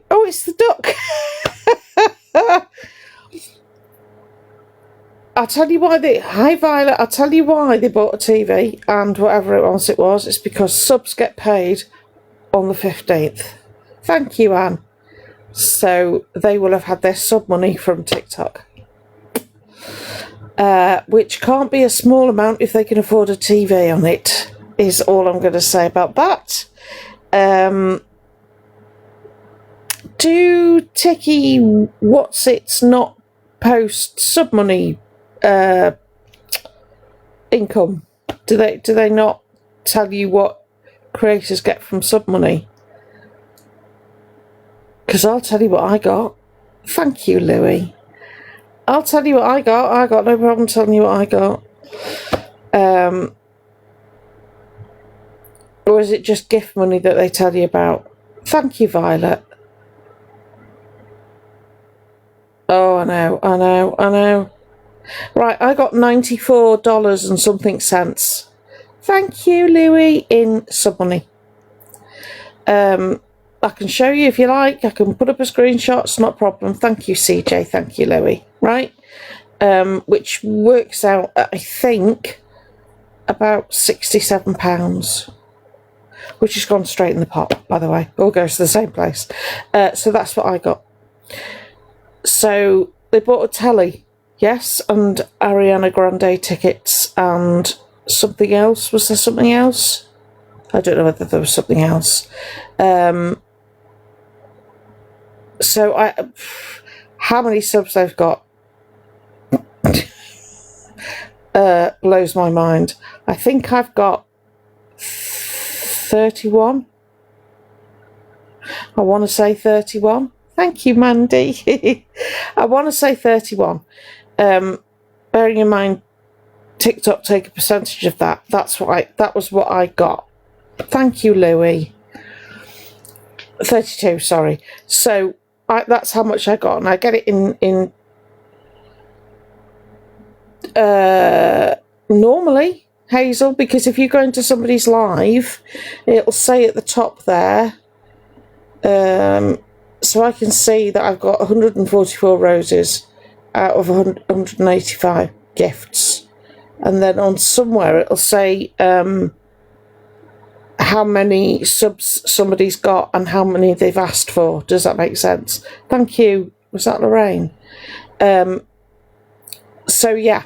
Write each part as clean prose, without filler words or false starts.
Oh, it's the duck. I'll tell you why hi Violet, I'll tell you why they bought a TV and whatever else it was. It's because subs get paid on the 15th. Thank you, Anne. So they will have had their sub money from TikTok. Which can't be a small amount if they can afford a TV on it, is all I'm going to say about that. Do Ticky What's It's Not post sub money income? Do they not tell you what creators get from sub money? Because I'll tell you what I got. Thank you, Louis. I'll tell you what I got. I got no problem telling you what I got. Or is it just gift money that they tell you about? Thank you, Violet. Oh, I know. Right, I got $94 and something cents. Thank you, Louis, in sub money. I can show you if you like. I can put up a screenshot. It's not a problem. Thank you, CJ. Thank you, Louis. Right? Which works out, I think, about £67. Which has gone straight in the pot, by the way. All goes to the same place. So that's what I got. So they bought a telly, yes, and Ariana Grande tickets and something else. Was there something else? I don't know whether there was something else. So how many subs they've got blows my mind. I think I've got 31. I want to say 31. Thank you, Mandy. I want to say 31. Bearing in mind, TikTok take a percentage of that. That was what I got. Thank you, Louis. 32. Sorry. So that's how much I got, and I get it in normally, Hazel, because if you go into somebody's live, it'll say at the top there. So I can see that I've got 144 roses out of 185 gifts. And then on somewhere it'll say how many subs somebody's got and how many they've asked for. Does that make sense? Thank you. Was that Lorraine? So yeah.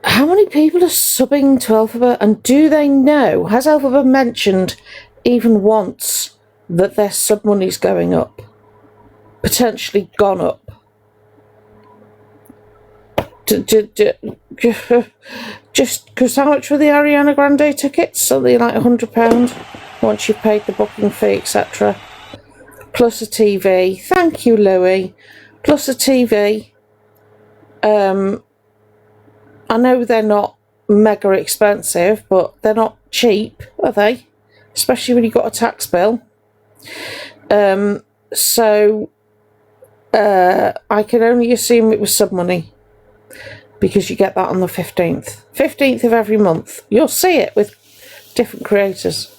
How many people are subbing to Alphabet, and do they know? Has Alphabet mentioned even once that their sub money's going up? Potentially gone up? Just because how much were the Ariana Grande tickets? Something like £100 once you've paid the booking fee, etc. Plus a TV. Thank you, Louis. Plus a TV. I know they're not mega expensive, but they're not cheap, are they? Especially when you've got a tax bill. So I can only assume it was sub money, because you get that on the 15th. 15th of every month. You'll see it with different creators.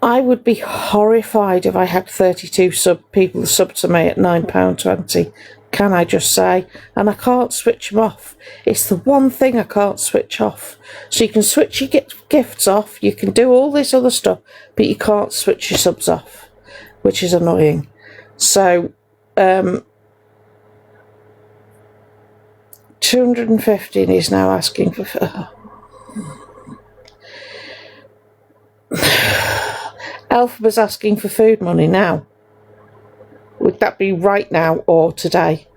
I would be horrified if I had 32 people sub to me at £9.20. Can I just say? And I can't switch them off. It's the one thing I can't switch off. So you can switch your gifts off, you can do all this other stuff, but you can't switch your subs off, which is annoying. So 215 is now asking for... Alphabet's asking for food money now. Would that be right now or today?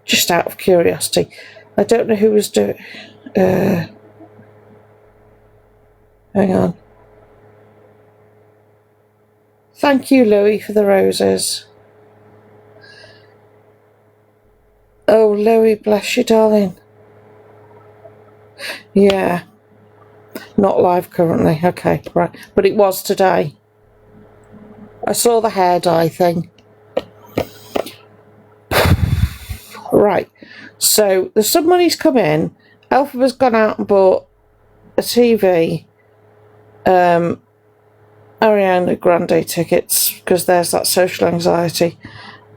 Just out of curiosity. I don't know who was doing... hang on. Thank you, Louis, for the roses. Oh, Louis, bless you, darling. Yeah. Not live currently. Okay, right. But it was today. I saw the hair dye thing. Right. So the sub money's come in. Alphabet's gone out and bought a TV, Ariana Grande tickets, because there's that social anxiety,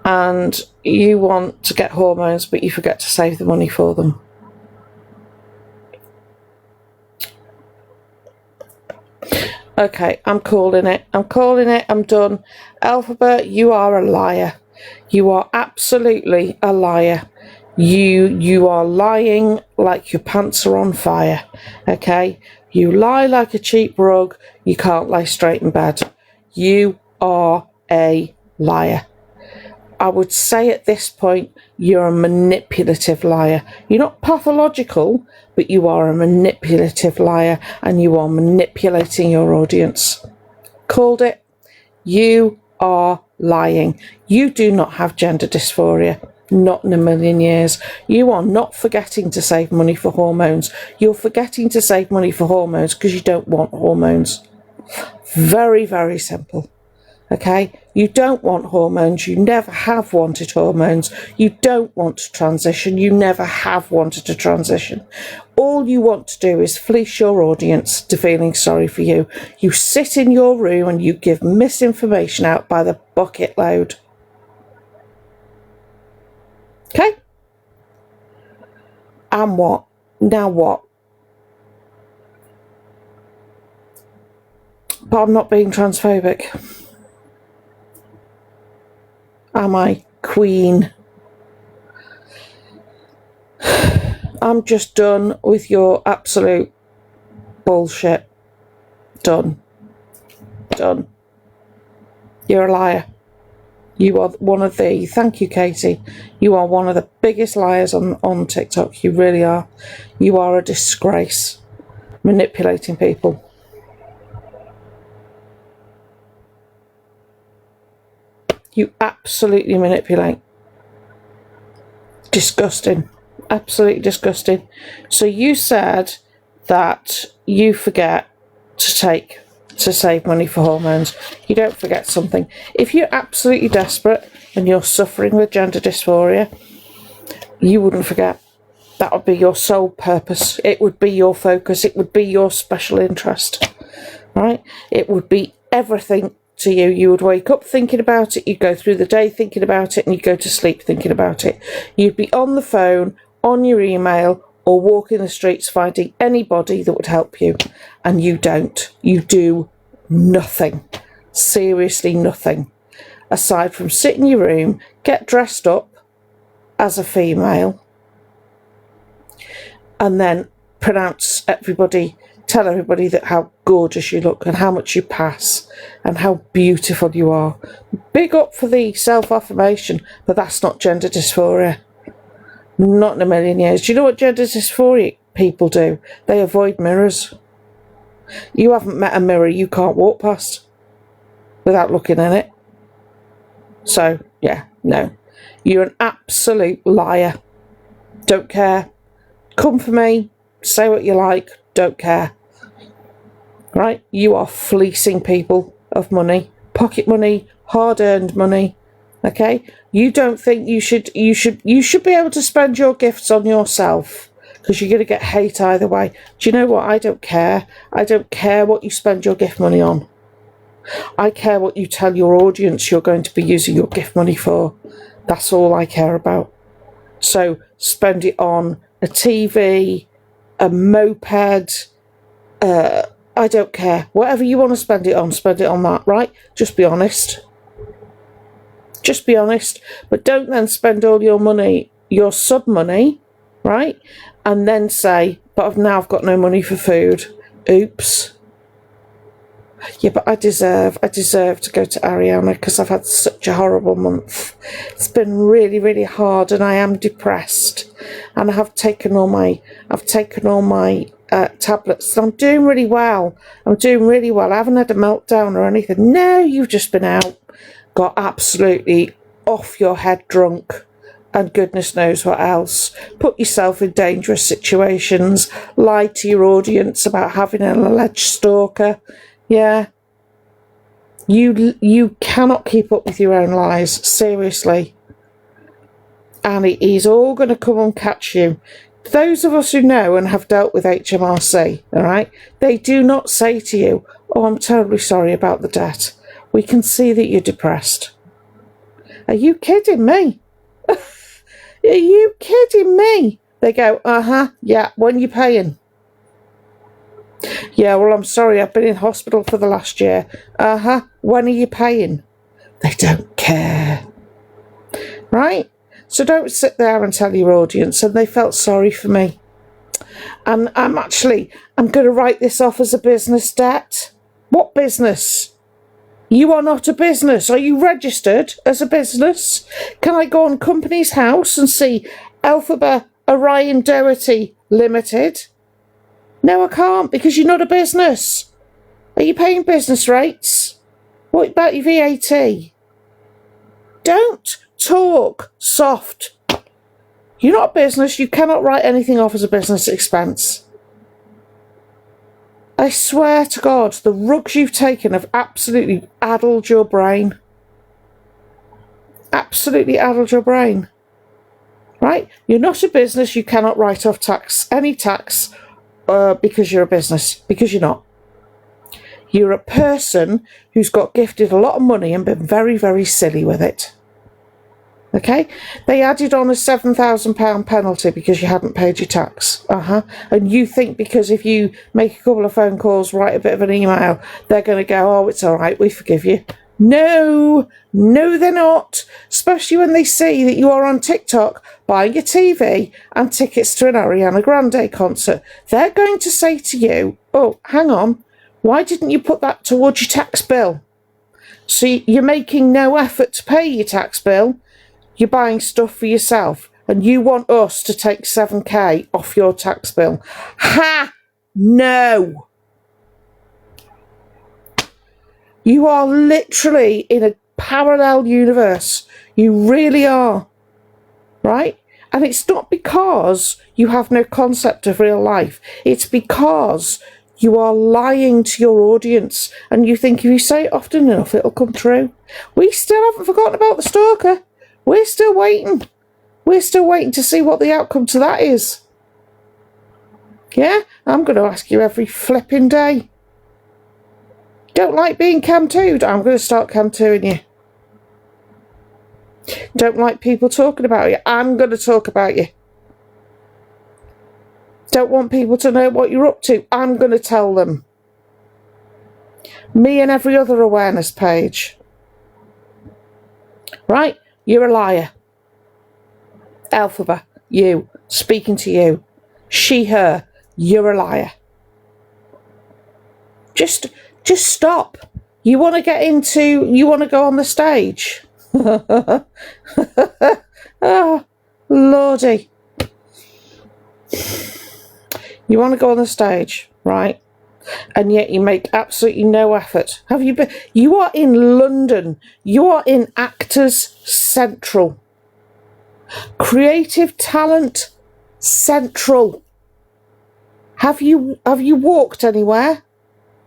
and you want to get hormones, but you forget to save the money for them. Okay, I'm calling it. I'm done. Alphabet, you are a liar. You are absolutely a liar. You are lying like your pants are on fire. Okay? You lie like a cheap rug. You can't lay straight in bed. You are a liar. I would say at this point, you're a manipulative liar. You're not pathological, but you are a manipulative liar, and you are manipulating your audience. Called it. You are lying. You do not have gender dysphoria. Not in a million years. You are not forgetting to save money for hormones. You're forgetting to save money for hormones because you don't want hormones. Very, very simple. Okay? You don't want hormones. You never have wanted hormones. You don't want to transition. You never have wanted to transition. All you want to do is fleece your audience to feeling sorry for you. You sit in your room and you give misinformation out by the bucket load. Okay? And what? Now what? But I'm not being transphobic. Am I, Queen? I'm just done with your absolute bullshit. Done. Done. You're a liar. You are one of the, thank you, Katie, you are one of the biggest liars on TikTok. You really are. You are a disgrace. Manipulating people. You absolutely manipulate. Disgusting. Absolutely disgusting. So you said that you forget to save money for hormones. You don't forget something. If you're absolutely desperate and you're suffering with gender dysphoria, you wouldn't forget. That would be your sole purpose. It would be your focus. It would be your special interest. Right? It would be everything to you. You would wake up thinking about it, you'd go through the day thinking about it, and you'd go to sleep thinking about it. You'd be on the phone, on your email, or walking the streets finding anybody that would help you. And you don't. You do nothing. Seriously nothing. Aside from sit in your room, get dressed up as a female, and then tell everybody that how gorgeous you look and how much you pass and how beautiful you are. Big up for the self-affirmation, but that's not gender dysphoria. Not in a million years. Do you know what gender dysphoria people do? They avoid mirrors. You haven't met a mirror you can't walk past without looking in it. So, yeah, no. You're an absolute liar. Don't care. Come for me. Say what you like. Don't care. Right? You are fleecing people of money. Pocket money. Hard-earned money. Okay? You don't think you should be able to spend your gifts on yourself, because you're going to get hate either way. Do you know what? I don't care. I don't care what you spend your gift money on. I care what you tell your audience you're going to be using your gift money for. That's all I care about. So spend it on a TV, a moped, I don't care. Whatever you want to spend it on that, right? Just be honest. Just be honest. But don't then spend all your money, your sub money, right? And then say, but now I've got no money for food. Oops. Yeah, but I deserve to go to Ariana because I've had such a horrible month. It's been really, really hard, and I am depressed. And I've taken all my tablets. And I'm doing really well. I haven't had a meltdown or anything. No, you've just been out, got absolutely off your head drunk, and goodness knows what else. Put yourself in dangerous situations. Lied to your audience about having an alleged stalker. Yeah. You cannot keep up with your own lies. Seriously. And he's all going to come and catch you. Those of us who know and have dealt with HMRC, all right, they do not say to you, oh, I'm terribly sorry about the debt. We can see that you're depressed. Are you kidding me? Are you kidding me? They go, yeah, when you paying? Yeah, well, I'm sorry, I've been in hospital for the last year. When are you paying? They don't care. Right? So don't sit there and tell your audience, and they felt sorry for me. And I'm going to write this off as a business debt. What business? You are not a business. Are you registered as a business? Can I go on Companies House and see Alphabet Orion Doherty Limited? No, I can't, because you're not a business. Are you paying business rates? What about your VAT? Don't talk soft. You're not a business. You cannot write anything off as a business expense. I swear to God, the rugs you've taken have absolutely addled your brain. Absolutely addled your brain. Right? You're not a business. You cannot write off any tax because you're a business. Because you're not. You're a person who's got gifted a lot of money and been very, very silly with it. Okay? They added on a £7,000 penalty because you hadn't paid your tax. And you think because if you make a couple of phone calls, write a bit of an email, they're going to go, oh, it's all right, we forgive you. No, they're not. Especially when they see that you are on TikTok buying a TV and tickets to an Ariana Grande concert. They're going to say to you, oh, hang on, why didn't you put that towards your tax bill? So you're making no effort to pay your tax bill. You're buying stuff for yourself, and you want us to take 7k off your tax bill. Ha! No! You are literally in a parallel universe. You really are. Right? And it's not because you have no concept of real life. It's because you are lying to your audience, and you think if you say it often enough, it'll come true. We still haven't forgotten about the stalker. We're still waiting. We're still waiting to see what the outcome to that is. Yeah? I'm going to ask you every flipping day. Don't like being cam-tooed? I'm going to start cam-tooing you. Don't like people talking about you? I'm going to talk about you. Don't want people to know what you're up to? I'm going to tell them. Me and every other awareness page. Right? You're a liar. Alphabet, you. Speaking to you. She, her. You're a liar. Just stop. You want to go on the stage? Oh, Lordy. You want to go on the stage, right? And yet you make absolutely no effort. Have you been? You are in London. You are in Actors Central. Creative Talent Central. Have you walked anywhere?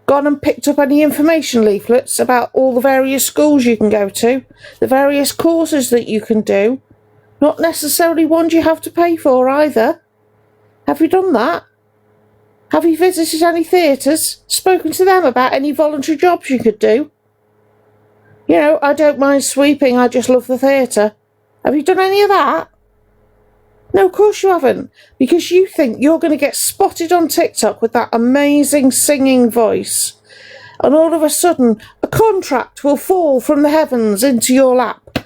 Gone and picked up any information leaflets about all the various schools you can go to? The various courses that you can do? Not necessarily ones you have to pay for either. Have you done that? Have you visited any theatres? Spoken to them about any voluntary jobs you could do? You know, I don't mind sweeping, I just love the theatre. Have you done any of that? No, of course you haven't. Because you think you're going to get spotted on TikTok with that amazing singing voice. And all of a sudden, a contract will fall from the heavens into your lap.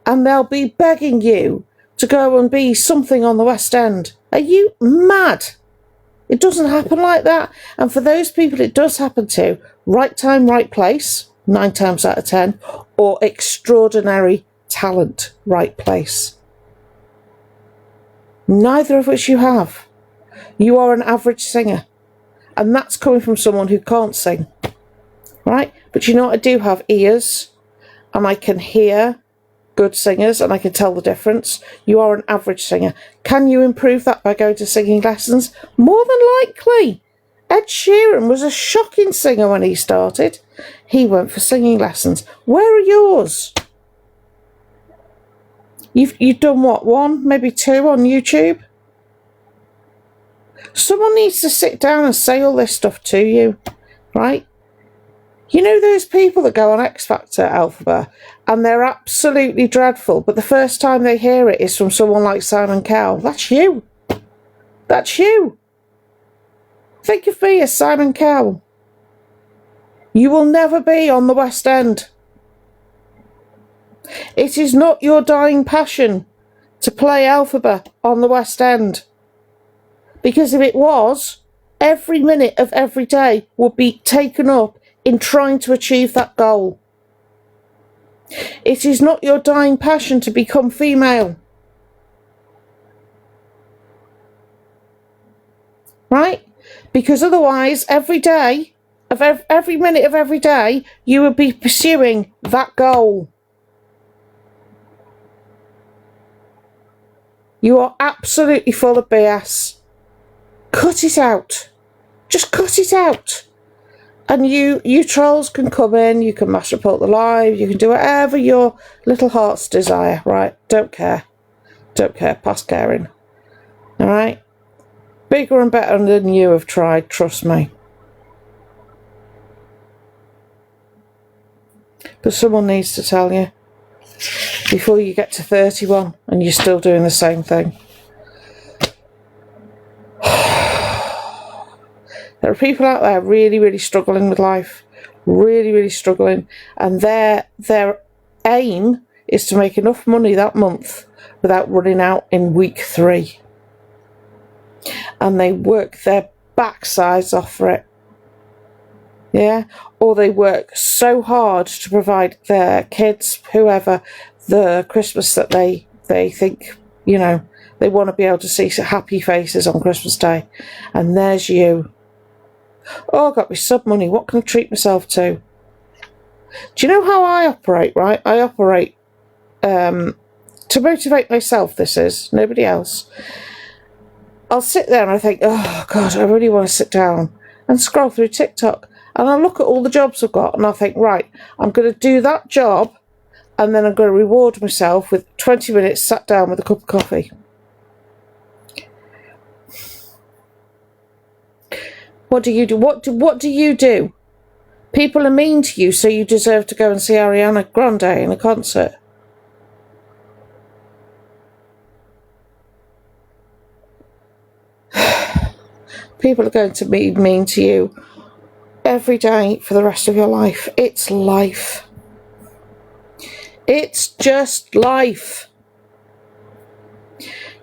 And they'll be begging you to go and be something on the West End. Are you mad? It doesn't happen like that. And for those people it does happen to, right time, right place, 9 times out of 10, or extraordinary talent, right place. Neither of which you have. You are an average singer. And that's coming from someone who can't sing. Right? But you know what? I do have ears. And I can hear good singers, and I can tell the difference. You are an average singer. Can you improve that by going to singing lessons? More than likely. Ed Sheeran was a shocking singer when he started. He went for singing lessons. Where are yours? You've done what, 1, maybe 2 on YouTube? Someone needs to sit down and say all this stuff to you, right? You know those people that go on X Factor, Alphabet, and they're absolutely dreadful, but the first time they hear it is from someone like Simon Cowell. That's you. That's you. Think of me as Simon Cowell. You will never be on the West End. It is not your dying passion to play Alphabet on the West End. Because if it was, every minute of every day would be taken up in trying to achieve that goal. It is not your dying passion to become female. Right? Because otherwise, every day, of every minute of every day, you would be pursuing that goal. You are absolutely full of BS. Cut it out. Just cut it out. And you trolls can come in, you can mash report the live, you can do whatever your little hearts desire, right? Don't care. Don't care. Past caring. Alright? Bigger and better than you have tried, trust me. But someone needs to tell you before you get to 31 and you're still doing the same thing. There are people out there really, really struggling with life. Really, really struggling. And their aim is to make enough money that month without running out in week 3. And they work their backsides off for it. Yeah? Or they work so hard to provide their kids, whoever, the Christmas that they think, you know, they want to be able to see happy faces on Christmas Day. And there's you. Oh, I've got my sub money. What can I treat myself to? Do you know how I operate, right? I operate to motivate myself, this is. Nobody else. I'll sit there and I think, oh, God, I really want to sit down and scroll through TikTok. And I'll look at all the jobs I've got and I'll think, right, I'm going to do that job and then I'm going to reward myself with 20 minutes sat down with a cup of coffee. What do you do? What do you do? People are mean to you, so you deserve to go and see Ariana Grande in a concert. People are going to be mean to you every day for the rest of your life. It's life. It's just life.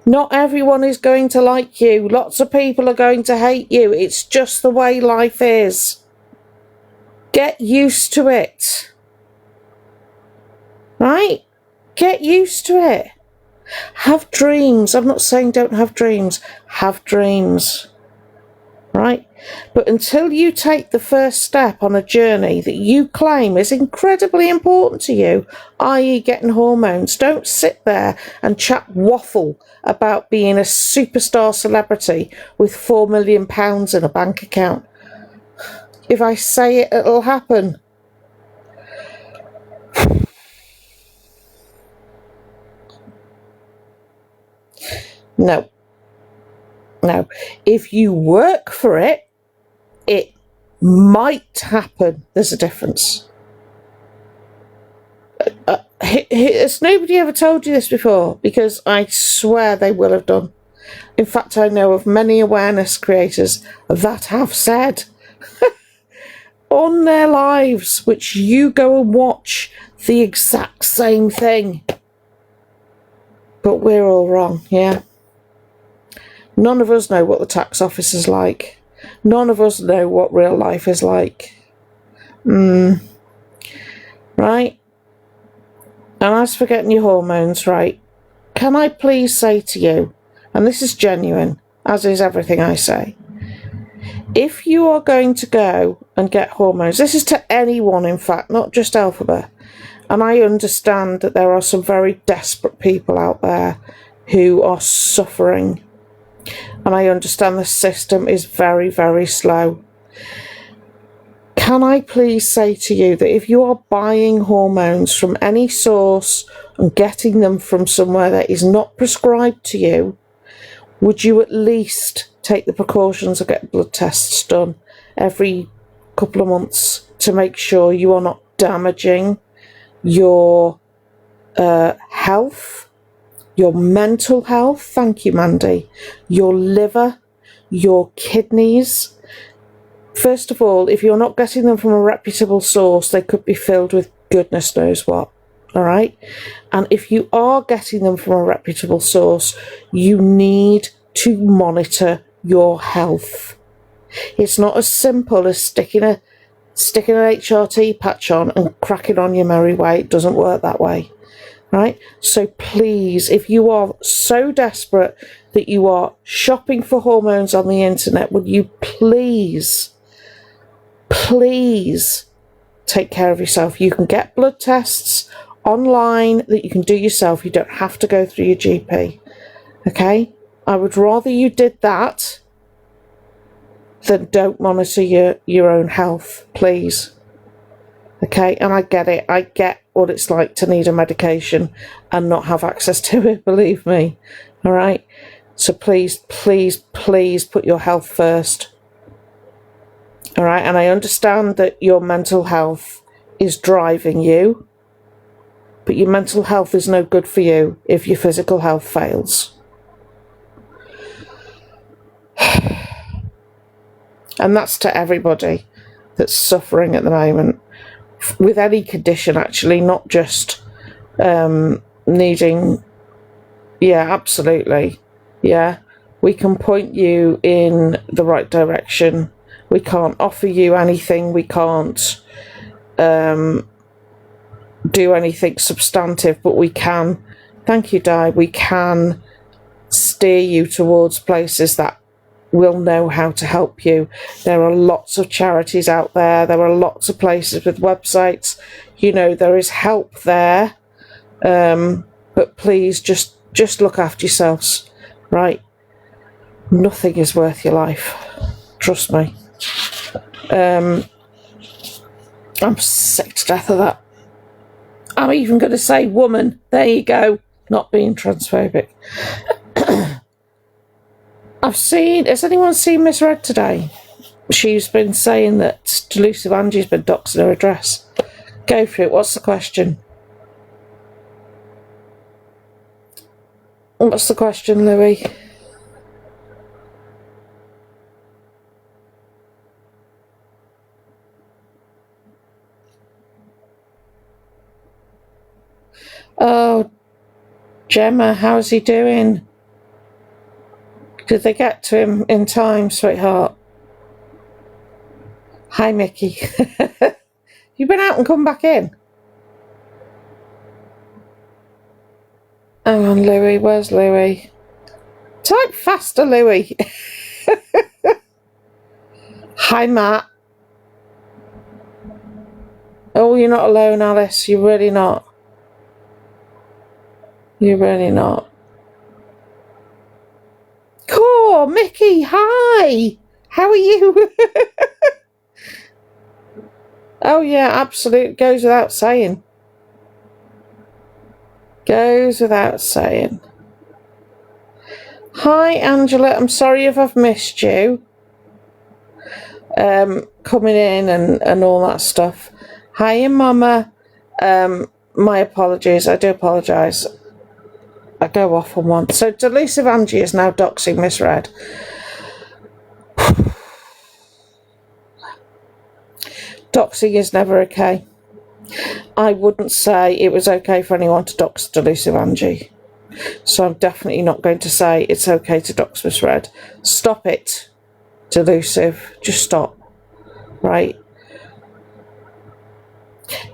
Not everyone is going to like you. Lots of people are going to hate you. It's just the way life is. Get used to it. Right? Get used to it. Have dreams. I'm not saying don't have dreams. Have dreams. Right? But until you take the first step on a journey that you claim is incredibly important to you, i.e. getting hormones, don't sit there and chat waffle about being a superstar celebrity with £4 million in a bank account. If I say it, it'll happen. No. No. If you work for it, it might happen. There's a difference. Has nobody ever told you this before? Because I swear they will have done. In fact, I know of many awareness creators that have said on their lives, which you go and watch, the exact same thing. But we're all wrong, yeah? None of us know what the tax office is like. None of us know what real life is like. Right? And as for getting your hormones right, can I please say to you, and this is genuine, as is everything I say, if you are going to go and get hormones, this is to anyone, in fact, not just Alphabet, and I understand that there are some very desperate people out there who are suffering, and I understand the system is very, very slow. Can I please say to you that if you are buying hormones from any source and getting them from somewhere that is not prescribed to you, would you at least take the precautions of getting blood tests done every couple of months to make sure you are not damaging your health, your mental health, thank you Mandy, your liver, your kidneys. First of all, if you're not getting them from a reputable source, they could be filled with goodness knows what, all right? And if you are getting them from a reputable source, you need to monitor your health. It's not as simple as sticking an HRT patch on and cracking on your merry way. It doesn't work that way, right? So please, if you are so desperate that you are shopping for hormones on the internet, would you please take care of yourself? You can get blood tests online that you can do yourself. You don't have to go through your GP, okay? I would rather you did that than don't monitor your own health, please. Okay, and I get it. I get what it's like to need a medication and not have access to it, believe me. All right? So please put your health first. All right? And I understand that your mental health is driving you, but your mental health is no good for you if your physical health fails. And that's to everybody that's suffering at the moment with any condition, actually, not just needing. Yeah, absolutely. Yeah, we can point you in the right direction. We can't offer you anything. We can't do anything substantive, but we can. Thank you, Di. We can steer you towards places that will know how to help you. There are lots of charities out there. There are lots of places with websites. You know, there is help there. But please just look after yourselves, right? Nothing is worth your life. Trust me. I'm sick to death of that. I'm even going to say woman. There you go. Not being transphobic. Has anyone seen Miss Red today? She's been saying that Delusive Angie's been doxing her address. Go for it. What's the question? What's the question, Louis? Oh, Gemma, how's he doing? Did they get to him in time, sweetheart? Hi, Mickey. You been out and come back in? Hang on, Louis. Where's Louis? Type faster, Louis. Hi, Matt. Oh, you're not alone, Alice. You're really not. You're really not. Cool, Mickey. Hi. How are you? Oh, yeah, absolutely. Goes without saying. Goes without saying. Hi, Angela. I'm sorry if I've missed you. Coming in and all that stuff. Hi, Mama. My apologies. I do apologise. I go off on one. So, Delusive Angie is now doxing Miss Red. Doxing is never okay. I wouldn't say it was okay for anyone to dox Delusive Angie. So I'm definitely not going to say it's okay to dox Miss Red. Stop it, Delusive. Just stop. Right?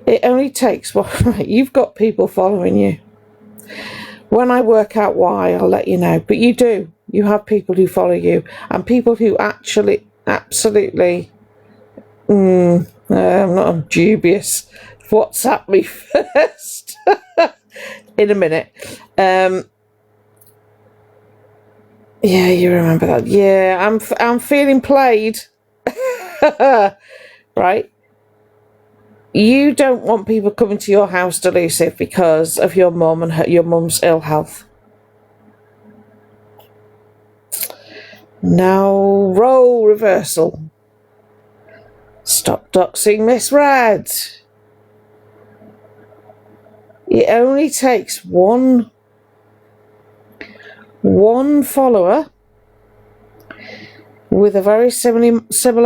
It only takes... Well, right, you've got people following you. When I work out why, I'll let you know. But you do. You have people who follow you. And people who actually, absolutely... I'm not dubious. WhatsApp me first. In a minute. Yeah, you remember that. Yeah, I'm feeling played. Right? You don't want people coming to your house, Delusive, because of your mum and your mum's ill health. Now role reversal. Stop doxing Miss Red. It only takes one follower with a very similar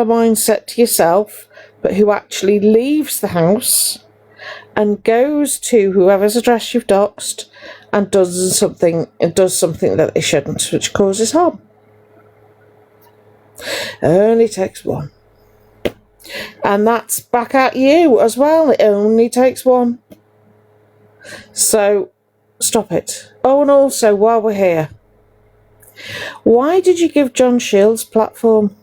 mindset to yourself, but who actually leaves the house and goes to whoever's address you've doxed and does something that they shouldn't, which causes harm. Only takes one. And that's back at you as well. It only takes one. So stop it. Oh, and also, while we're here, why did you give John Shields platform?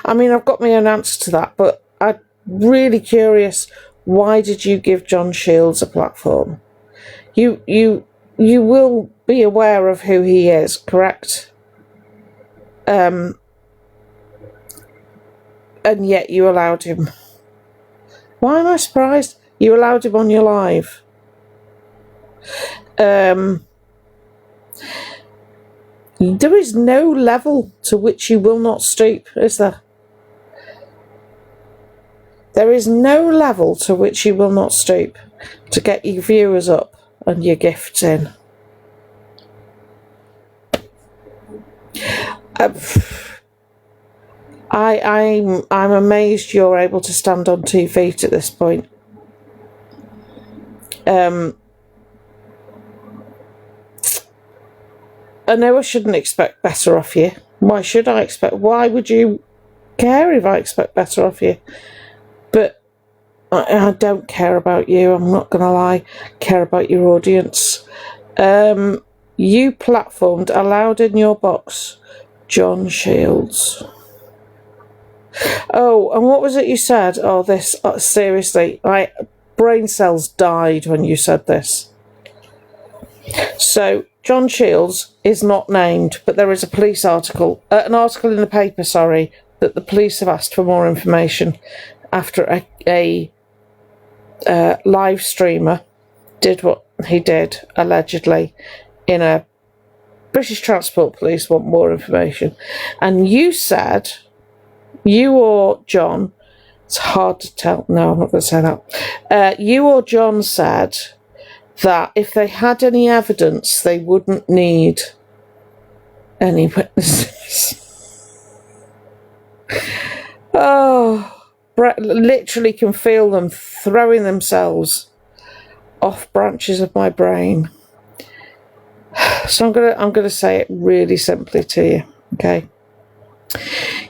I mean, I've got my own answer to that, but I'm really curious. Why did you give John Shields a platform? You will be aware of who he is, correct? And yet you allowed him. Why am I surprised? You allowed him on your live. There is no level to which you will not stoop, is there? There is no level to which you will not stoop to get your viewers up and your gifts in. I'm amazed you're able to stand on 2 feet at this point. I know I shouldn't expect better off you. Why should I expect? Why would you care if I expect better off you? But I don't care about you. I'm not going to lie. I care about your audience. You platformed, allowed in your box, John Shields. Oh, and what was it you said? Oh, this, seriously, brain cells died when you said this. So, John Shields is not named, but there is a police article, an article in the paper, that the police have asked for more information after a live streamer did what he did, allegedly, in a British Transport Police want more information. And you said, you or John, it's hard to tell, no, I'm not going to say that, you or John said that if they had any evidence, they wouldn't need any witnesses. Oh, literally can feel them throwing themselves off branches of my brain. So I'm gonna say it really simply to you, okay?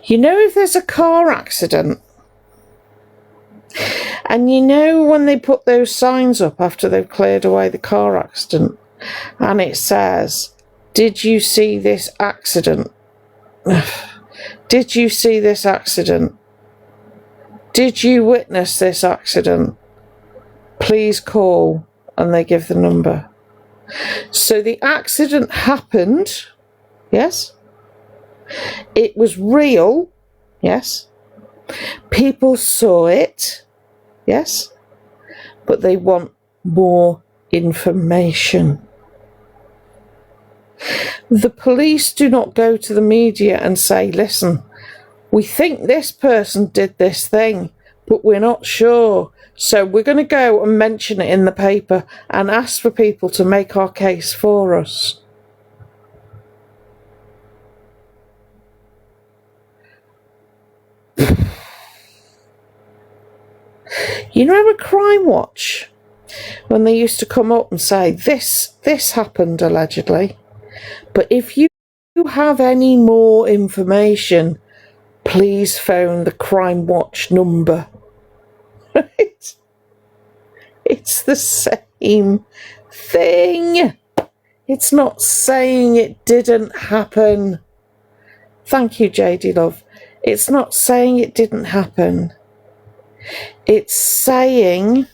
You know, if there's a car accident, and you know when they put those signs up after they've cleared away the car accident, and it says, "Did you see this accident? Did you see this accident? Did you witness this accident? Please call," and they give the number. So the accident happened, yes? It was real, yes? People saw it, yes? But they want more information. The police do not go to the media and say, "Listen, we think this person did this thing, but we're not sure. So we're going to go and mention it in the paper and ask for people to make our case for us." You know, a Crime Watch, when they used to come up and say, this happened allegedly, but if you have any more information, please phone the Crime Watch number. Right? It's the same thing. It's not saying it didn't happen. Thank you, JD Love. It's not saying it didn't happen. It's saying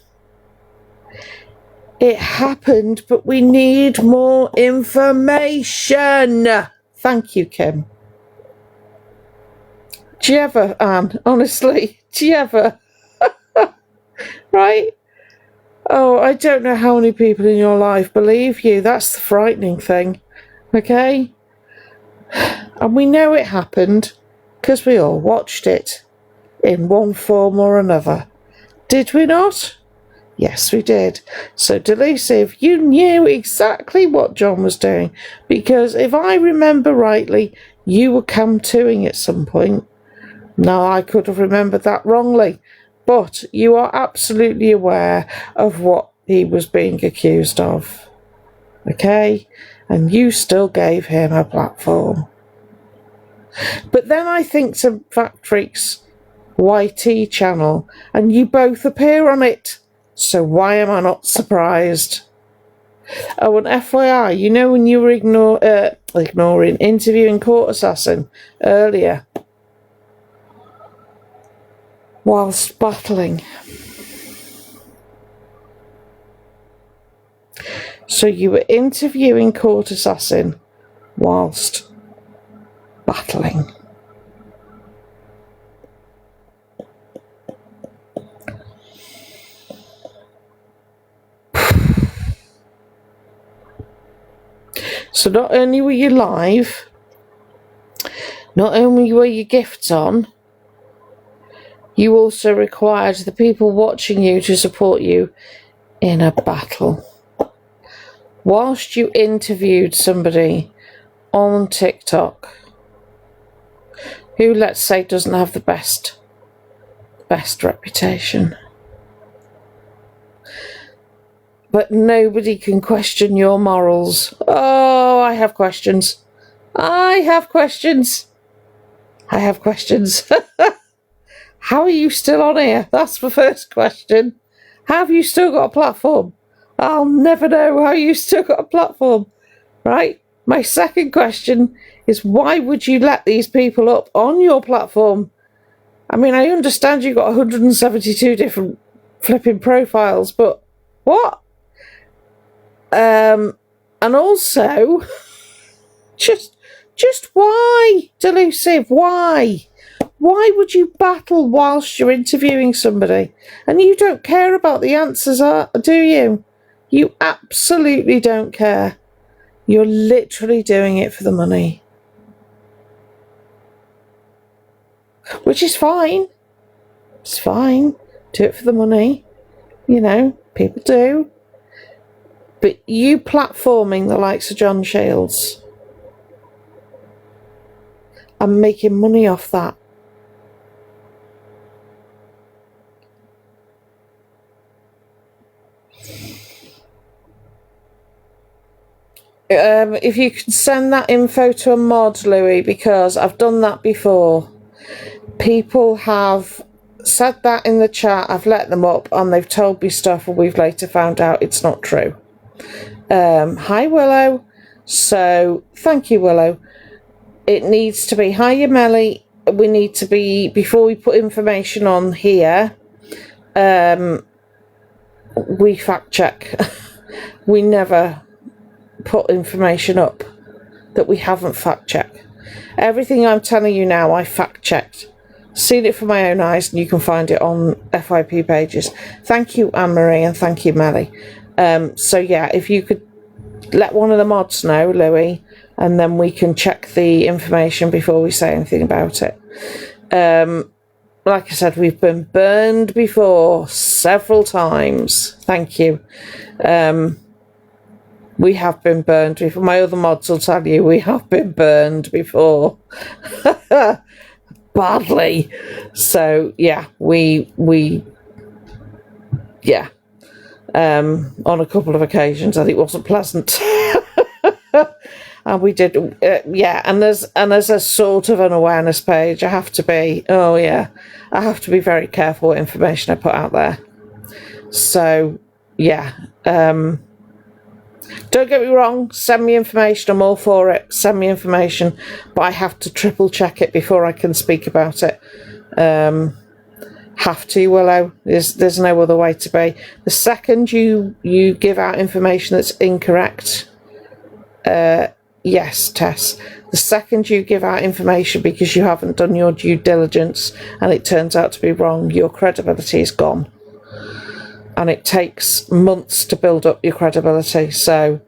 it happened, but we need more information. Thank you, Kim. Do you ever, Anne? Honestly, do you ever? Right? Oh, I don't know how many people in your life believe you. That's the frightening thing. Okay? And we know it happened because we all watched it in one form or another. Did we not? Yes, we did. So, Delusive, you knew exactly what John was doing, because if I remember rightly, you were cam-2ing at some point. Now, I could have remembered that wrongly, but you are absolutely aware of what he was being accused of. Okay? And you still gave him a platform. But then I think to Fact Freak's YT channel, and you both appear on it. So why am I not surprised? Oh, and FYI, you know when you were interviewing Court Assassin earlier, whilst battling. So you were interviewing Court Assassin whilst battling. So not only were you live, not only were your gifts on, you also required the people watching you to support you in a battle. Whilst you interviewed somebody on TikTok who, let's say, doesn't have the best reputation. But nobody can question your morals. Oh, I have questions. I have questions. How are you still on here? That's the first question. Have you still got a platform? I'll never know how you still got a platform. Right? My second question is, why would you let these people up on your platform? I mean, I understand you've got 172 different flipping profiles, but what? And also, just why, Delusive? Why? Why would you battle whilst you're interviewing somebody? And you don't care about the answers, do you? You absolutely don't care. You're literally doing it for the money. Which is fine. It's fine. Do it for the money. You know, people do. But you platforming the likes of John Shields and making money off that. If you can send that info to a mod, Louis, because I've done that before. People have said that in the chat, I've let them up, and they've told me stuff, and we've later found out it's not true. Hi, Willow. So, thank you, Willow. It needs to be, hi, Melly. We need to be, before we put information on here, we fact check. We never put information up that we haven't fact checked. Everything I'm telling you now, I fact checked. Seen it for my own eyes, and you can find it on FYP pages. Thank you, Anne-Marie, and thank you, Melly. So yeah, if you could let one of the mods know, Louis, and then we can check the information before we say anything about it. Like I said, we've been burned before several times. Thank you. We have been burned before. My other mods will tell you we have been burned before. Badly. So yeah, we yeah. On a couple of occasions, and it wasn't pleasant. And we did, yeah. And there's a sort of an awareness page. I have to be very careful what information I put out there. So yeah. Don't get me wrong, send me information, I'm all for it, send me information, but I have to triple check it before I can speak about it. Have to, Willow, there's no other way to be. The second you give out information that's incorrect, yes, Tess, the second you give out information because you haven't done your due diligence and it turns out to be wrong, your credibility is gone. And it takes months to build up your credibility. So,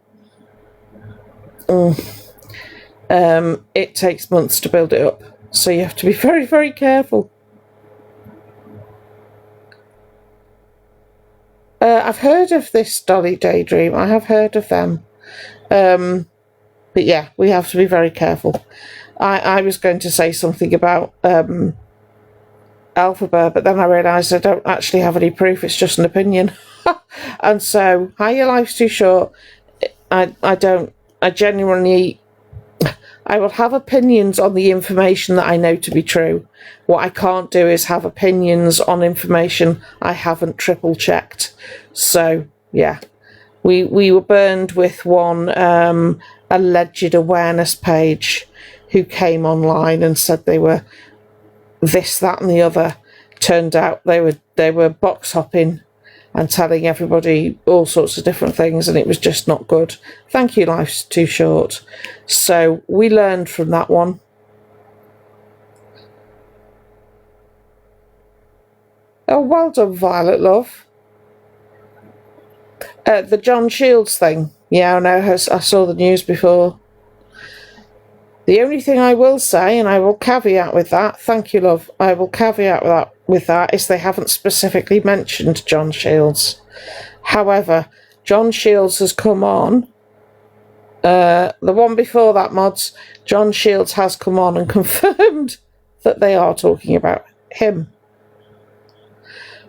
it takes months to build it up. So you have to be very, very careful. I've heard of this Dolly Daydream. I have heard of them. But yeah, we have to be very careful. I was going to say something about Alphabet, but then I realised I don't actually have any proof. It's just an opinion. And so, hi, your life's too short. I genuinely, I will have opinions on the information that I know to be true. What I can't do is have opinions on information I haven't triple checked. So, yeah, we were burned with one alleged awareness page who came online and said they were this, that and the other. Turned out they were box hopping and telling everybody all sorts of different things, and it was just not good. Thank you, life's too short. So we learned from that one. Oh, well done, Violet, love. The John Shields thing. Yeah, I know, I saw the news before. The only thing I will say, and I will caveat with that, thank you, love, I will caveat with that, is they haven't specifically mentioned John Shields. However, John Shields has come on, the one before that, mods, John Shields has come on and confirmed that they are talking about him.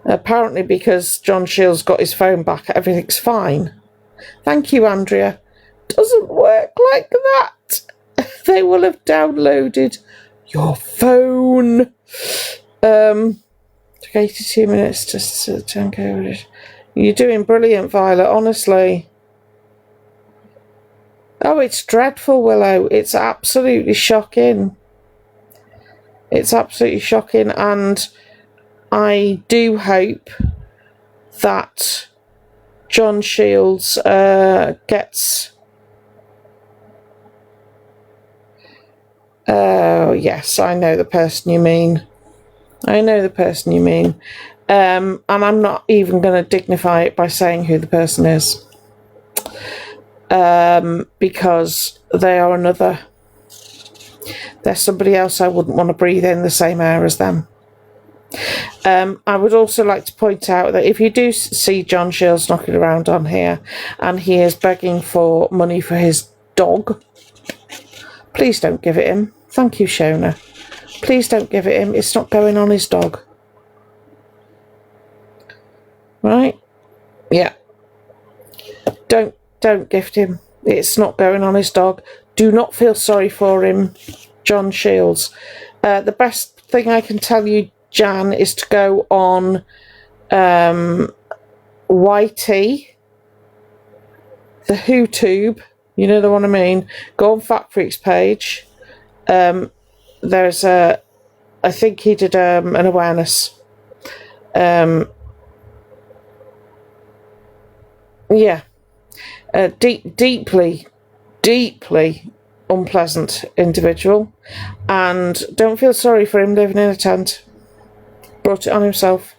Apparently because John Shields got his phone back, everything's fine. Thank you, Andrea. Doesn't work like that. They will have downloaded your phone. Took 82 minutes to turn over. You're doing brilliant, Violet, honestly. Oh, it's dreadful, Willow. It's absolutely shocking. It's absolutely shocking, and I do hope that John Shields gets... Oh, yes, I know the person you mean. I know the person you mean. And I'm not even going to dignify it by saying who the person is. Because they are another... They're somebody else I wouldn't want to breathe in the same air as them. I would also like to point out that if you do see John Shields knocking around on here and he is begging for money for his dog, please don't give it him. Thank you, Shona. Please don't give it him. It's not going on his dog. Right? Yeah. Don't gift him. It's not going on his dog. Do not feel sorry for him, John Shields. The best thing I can tell you, Jan, is to go on YT, the WhoTube, you know the one I mean. Go on Fat Freak's page. There's I think he did an awareness. Yeah. Deeply unpleasant individual, and don't feel sorry for him living in a tent. Brought it on himself.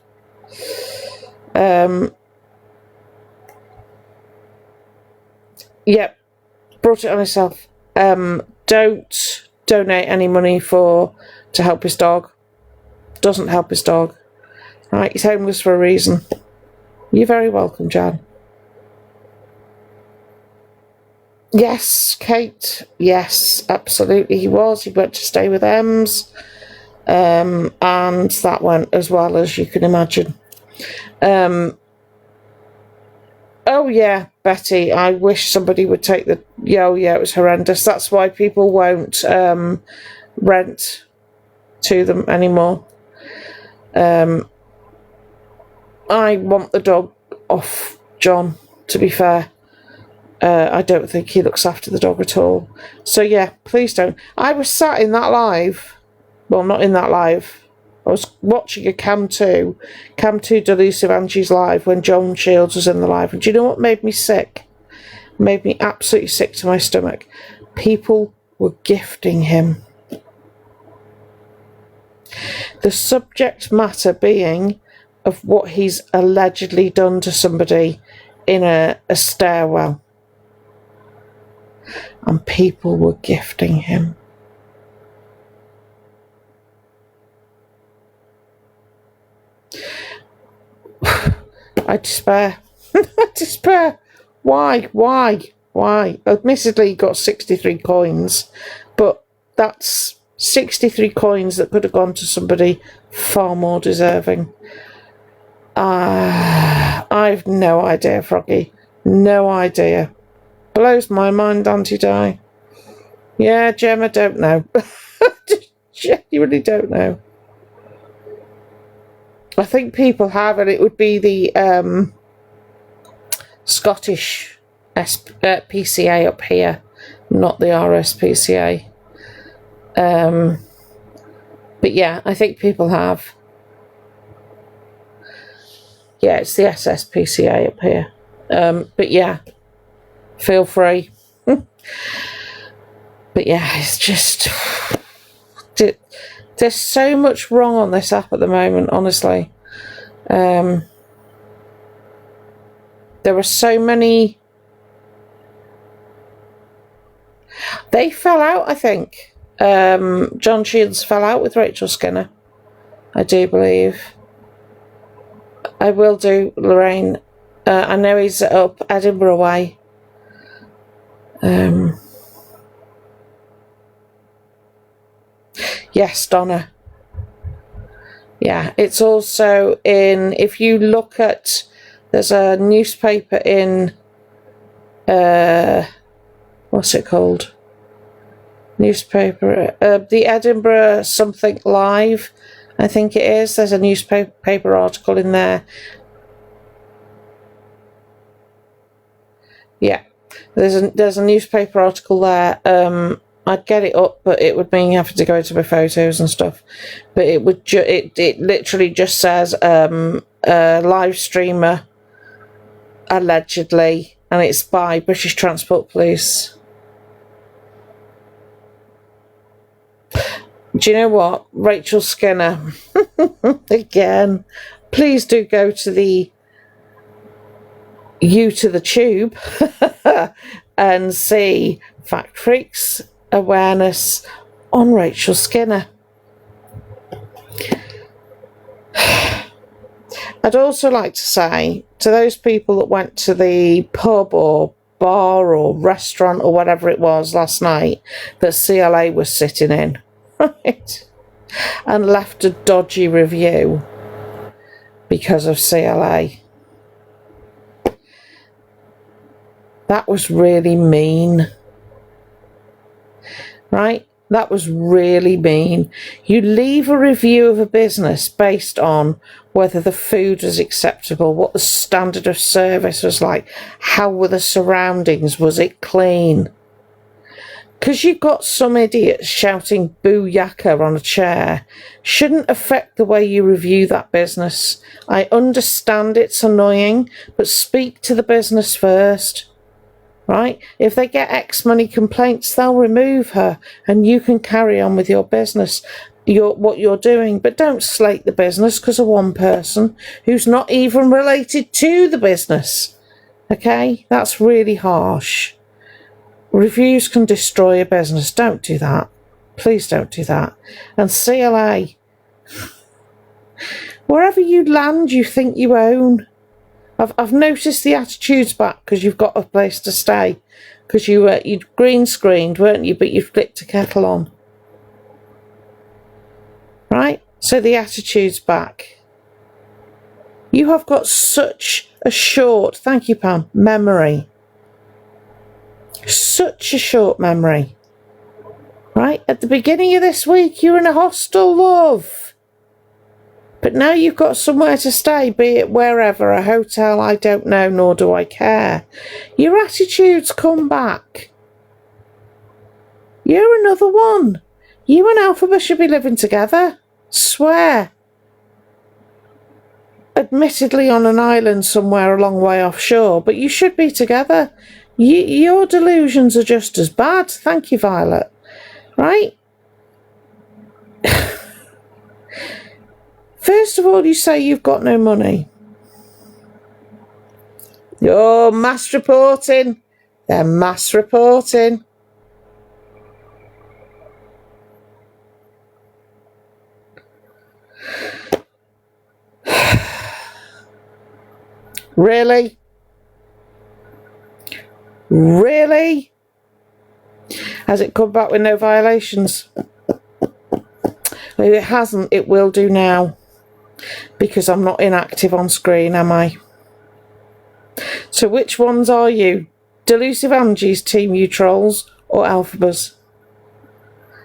Yep, brought it on himself. Don't donate any money to help his dog. Doesn't help his dog. Right, he's homeless for a reason. You're very welcome, Jan. Yes, Kate. Yes, absolutely he was. He went to stay with Ems. And that went as well as you can imagine. Oh yeah, Betty, I wish somebody would take the... Yeah, it was horrendous. That's why people won't rent to them anymore. I want the dog off John, to be fair. I don't think he looks after the dog at all. So yeah, please don't. I was sat in that live. Well, not in that live. I was watching a Cam 2 Delusive Angie's live when John Shields was in the live. And do you know what made me sick? Made me absolutely sick to my stomach. People were gifting him. The subject matter being of what he's allegedly done to somebody in a stairwell. and people were gifting him. I despair. I despair. Why? Admittedly, he got 63 coins, but that's 63 coins that could have gone to somebody far more deserving. I've no idea, Froggy. No idea. Blows my mind, Anti-Die. Yeah, Gem, I don't know. Genuinely don't know. I think people have, and it would be the Scottish PCA up here, not the RSPCA. But yeah, I think people have. Yeah, it's the SSPCA up here. But yeah, feel free. But yeah, it's just... There's so much wrong on this app at the moment, honestly. There are so many... They fell out, I think. John Shields fell out with Rachel Skinner, I do believe. I will do, Lorraine. I know he's up Edinburgh way. Yes, Donna. Yeah, it's also in, if you look at, there's a newspaper in, what's it called? Newspaper, the Edinburgh Something Live, I think it is. There's a newspaper article in there. Yeah, there's a newspaper article there. I'd get it up, but it would mean having to go to my photos and stuff. But it would it literally just says live streamer allegedly, and it's by British Transport Police. Do you know what, Rachel Skinner? Again, please do go to the Tube and see Fact Freaks awareness on Rachel Skinner. I'd also like to say to those people that went to the pub or bar or restaurant or whatever it was last night that CLA was sitting in, right, and left a dodgy review because of CLA. That was really mean. Right? That was really mean. You leave a review of a business based on whether the food was acceptable, what the standard of service was like, how were the surroundings, was it clean? Because you've got some idiots shouting boo yaka on a chair shouldn't affect the way you review that business. I understand it's annoying, but speak to the business first. Right? If they get X money complaints, they'll remove her and you can carry on with your business, what you're doing. But don't slate the business because of one person who's not even related to the business. Okay? That's really harsh. Reviews can destroy a business. Don't do that. Please don't do that. And CLA, wherever you land, you think you own. I've noticed the attitudes back because you've got a place to stay. Because you'd green screened, weren't you? But you flipped a kettle on. Right? So the attitude's back. You have got such a short, thank you Pam, memory. Such a short memory. Right? At the beginning of this week, you were in a hostel, love. But now you've got somewhere to stay, be it wherever, a hotel, I don't know, nor do I care. Your attitudes come back. You're another one. You and Alphaba should be living together. Swear. Admittedly on an island somewhere a long way offshore, but you should be together. Your delusions are just as bad. Thank you, Violet. Right? First of all, you say you've got no money. You're mass reporting. They're mass reporting. Really? Really? Has it come back with no violations? If it hasn't, it will do now. Because I'm not inactive on screen, am I? So which ones are you? Delusive Angie's team, you trolls, or Alphabas?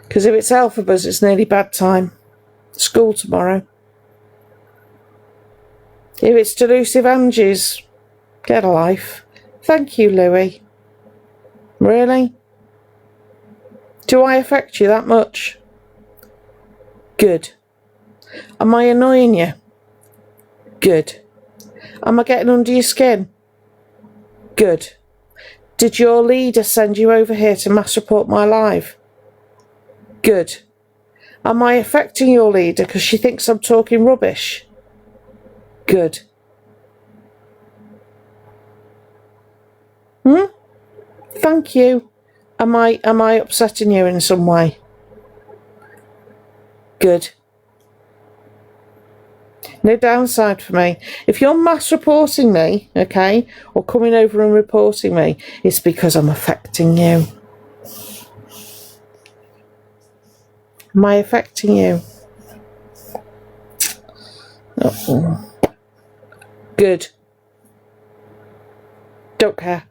Because if it's Alphabas, it's nearly bad time. School tomorrow. If it's Delusive Angie's, get a life. Thank you, Louis. Really? Do I affect you that much? Good. Am I annoying you? Good. Am I getting under your skin? Good. Did your leader send you over here to mass report my live? Good. Am I affecting your leader because she thinks I'm talking rubbish? Good. Thank you. Am I upsetting you in some way? Good. No downside for me. If you're mass reporting me, okay, or coming over and reporting me, it's because I'm affecting you. Am I affecting you? Uh-oh. Good. Don't care.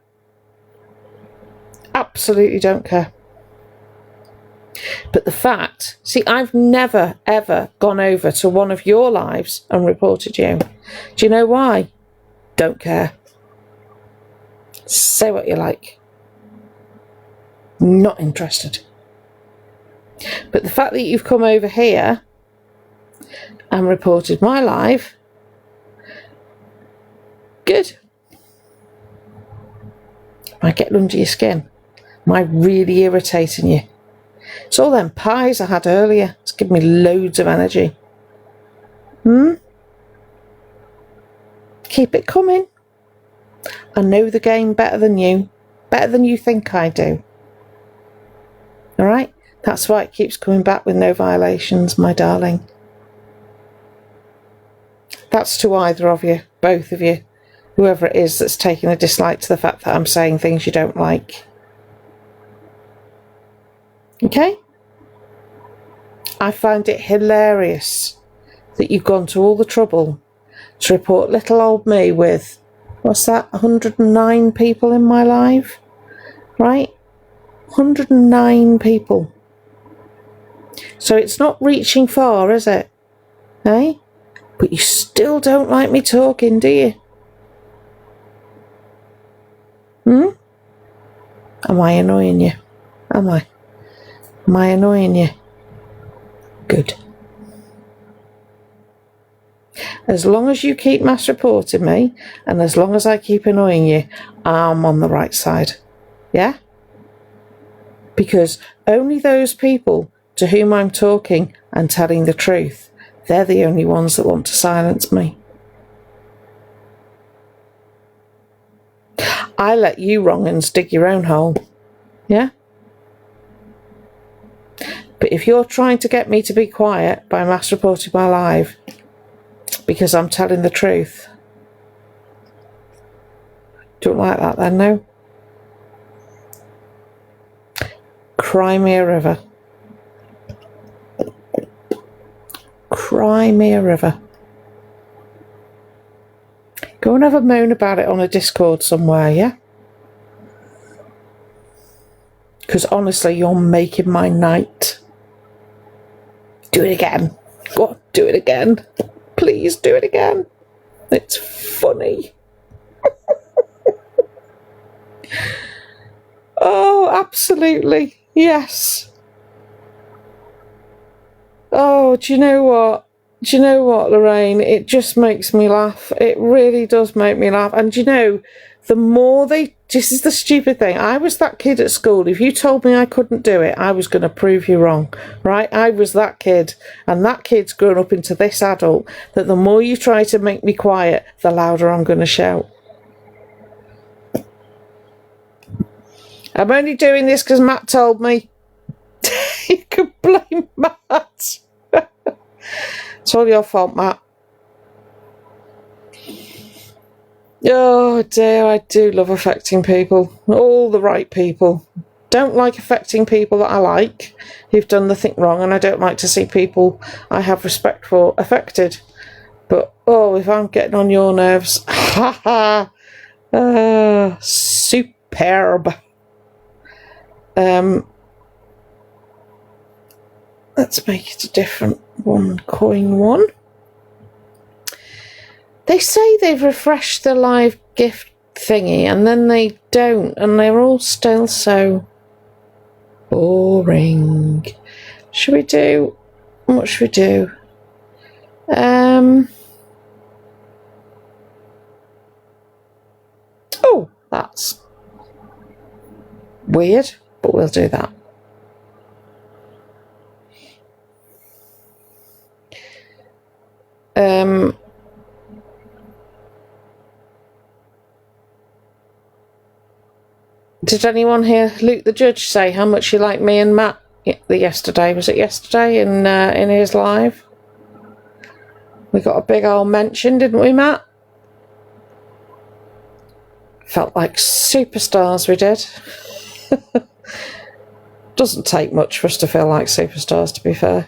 Absolutely don't care. But the fact, see, I've never, ever gone over to one of your lives and reported you. Do you know why? Don't care. Say what you like. Not interested. But the fact that you've come over here and reported my live, good. Am I getting under your skin? Am I really irritating you? It's all them pies I had earlier. It's giving me loads of energy. Keep it coming. I know the game better than you. Better than you think I do. Alright? That's why it keeps coming back with no violations, my darling. That's to either of you, both of you, whoever it is that's taking a dislike to the fact that I'm saying things you don't like. Okay? I find it hilarious that you've gone to all the trouble to report little old me with, what's that, 109 people in my live? Right? 109 people. So it's not reaching far, is it? Eh? But you still don't like me talking, do you? Am I annoying you? Am I? Am I annoying you? Good. As long as you keep mass reporting me, and as long as I keep annoying you, I'm on the right side. Yeah? Because only those people to whom I'm talking and telling the truth, they're the only ones that want to silence me. I let you wrong-uns dig your own hole. Yeah? But if you're trying to get me to be quiet by mass reporting my live because I'm telling the truth, don't like that then, no? Cry me a river. Cry me a river. Go and have a moan about it on a Discord somewhere, yeah? Because honestly, you're making my night. Do it again. Go on, do it again. Please do it again. It's funny. Oh, absolutely. Yes. Oh, do you know what? Do you know what, Lorraine? It just makes me laugh. It really does make me laugh. And do you know, the more this is the stupid thing. I was that kid at school. If you told me I couldn't do it, I was going to prove you wrong, right? I was that kid. And that kid's grown up into this adult that the more you try to make me quiet, the louder I'm going to shout. I'm only doing this because Matt told me. You can blame Matt. It's all your fault, Matt. Oh dear, I do love affecting people. All the right people. Don't like affecting people that I like who've done nothing wrong, and I don't like to see people I have respect for affected. But oh, if I'm getting on your nerves, ha ha, superb. Let's make it a different one, coin one. They say they've refreshed the live gift thingy and then they don't, and they're all still so boring. Should we do, what should we do? Oh, that's weird, but we'll do that. Did anyone hear Luke the Judge say how much he liked me and Matt yesterday? Was it yesterday in his live? We got a big old mention, didn't we, Matt? Felt like superstars we did. Doesn't take much for us to feel like superstars, to be fair.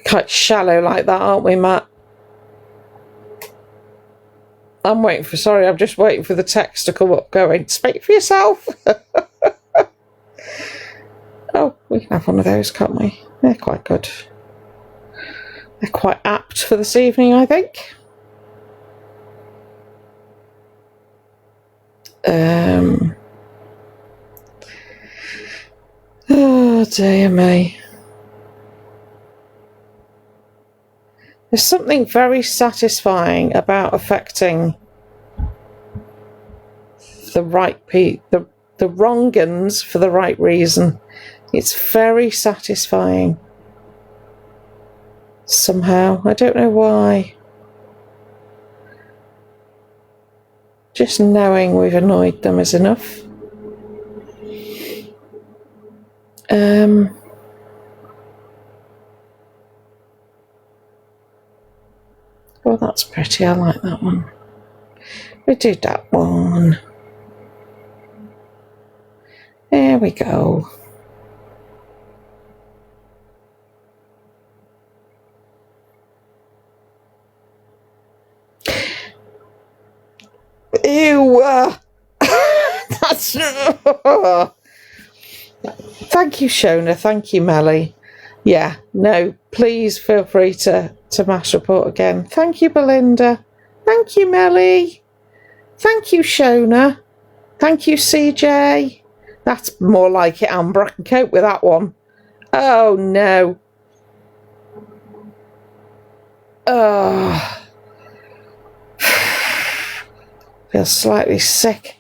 Quite shallow like that, aren't we, Matt? I'm just waiting for the text to come up going, speak for yourself. Oh, we can have one of those, can't we? They're quite good. They're quite apt for this evening, I think. Oh, dear me. There's something very satisfying about affecting the right people, the wrong uns for the right reason. It's very satisfying. Somehow. I don't know why. Just knowing we've annoyed them is enough. Oh, that's pretty. I like that one. We did that one. There we go. Ew. That's... Thank you, Shona. Thank you, Melly. Yeah, no, please feel free to mass report again. Thank you, Belinda. Thank you, Melly. Thank you, Shona. Thank you, CJ. That's more like it, Amber. I can cope with that one. Oh, no. Oh. Feel slightly sick.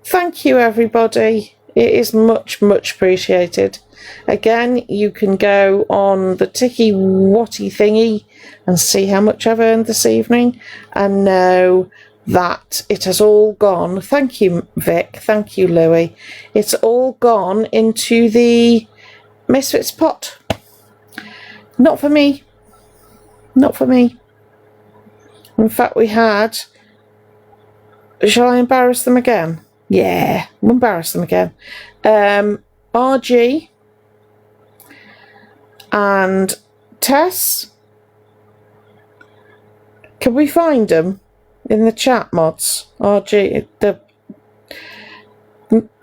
Thank you, everybody. It is much, much appreciated. Again, you can go on the Ticky Watty thingy and see how much I've earned this evening and know that it has all gone. Thank you, Vic. Thank you, Louis. It's all gone into the Misfits pot. Not for me. Not for me. In fact, we had... Shall I embarrass them again? Yeah, we'll embarrass them again. RG and Tess. Can we find them in the chat, mods? RG,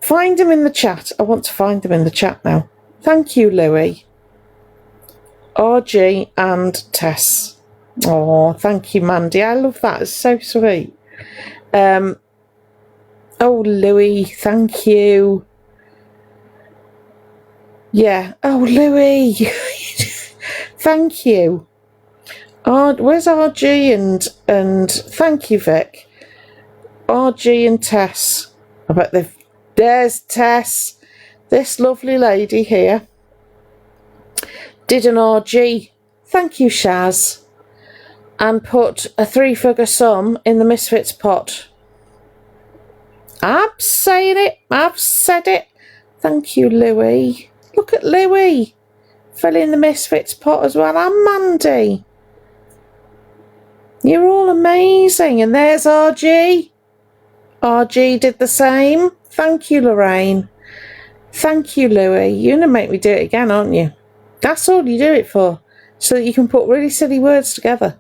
find them in the chat. I want to find them in the chat now. Thank you, Louis. RG and Tess. Oh, thank you, Mandy. I love that. It's so sweet. Oh, Louis, thank you. Yeah. Oh, Louis. Thank you. Where's RG and thank you, Vic. RG and Tess. I bet there's Tess. This lovely lady here did an RG. Thank you, Shaz. and put a 3-figure sum in the Misfits pot. I'm saying it. I've said it. Thank you, Louis. Look at Louis. Filling the Misfits pot as well. And Mandy. You're all amazing. And there's RG. RG did the same. Thank you, Lorraine. Thank you, Louis. You're going to make me do it again, aren't you? That's all you do it for. So that you can put really silly words together.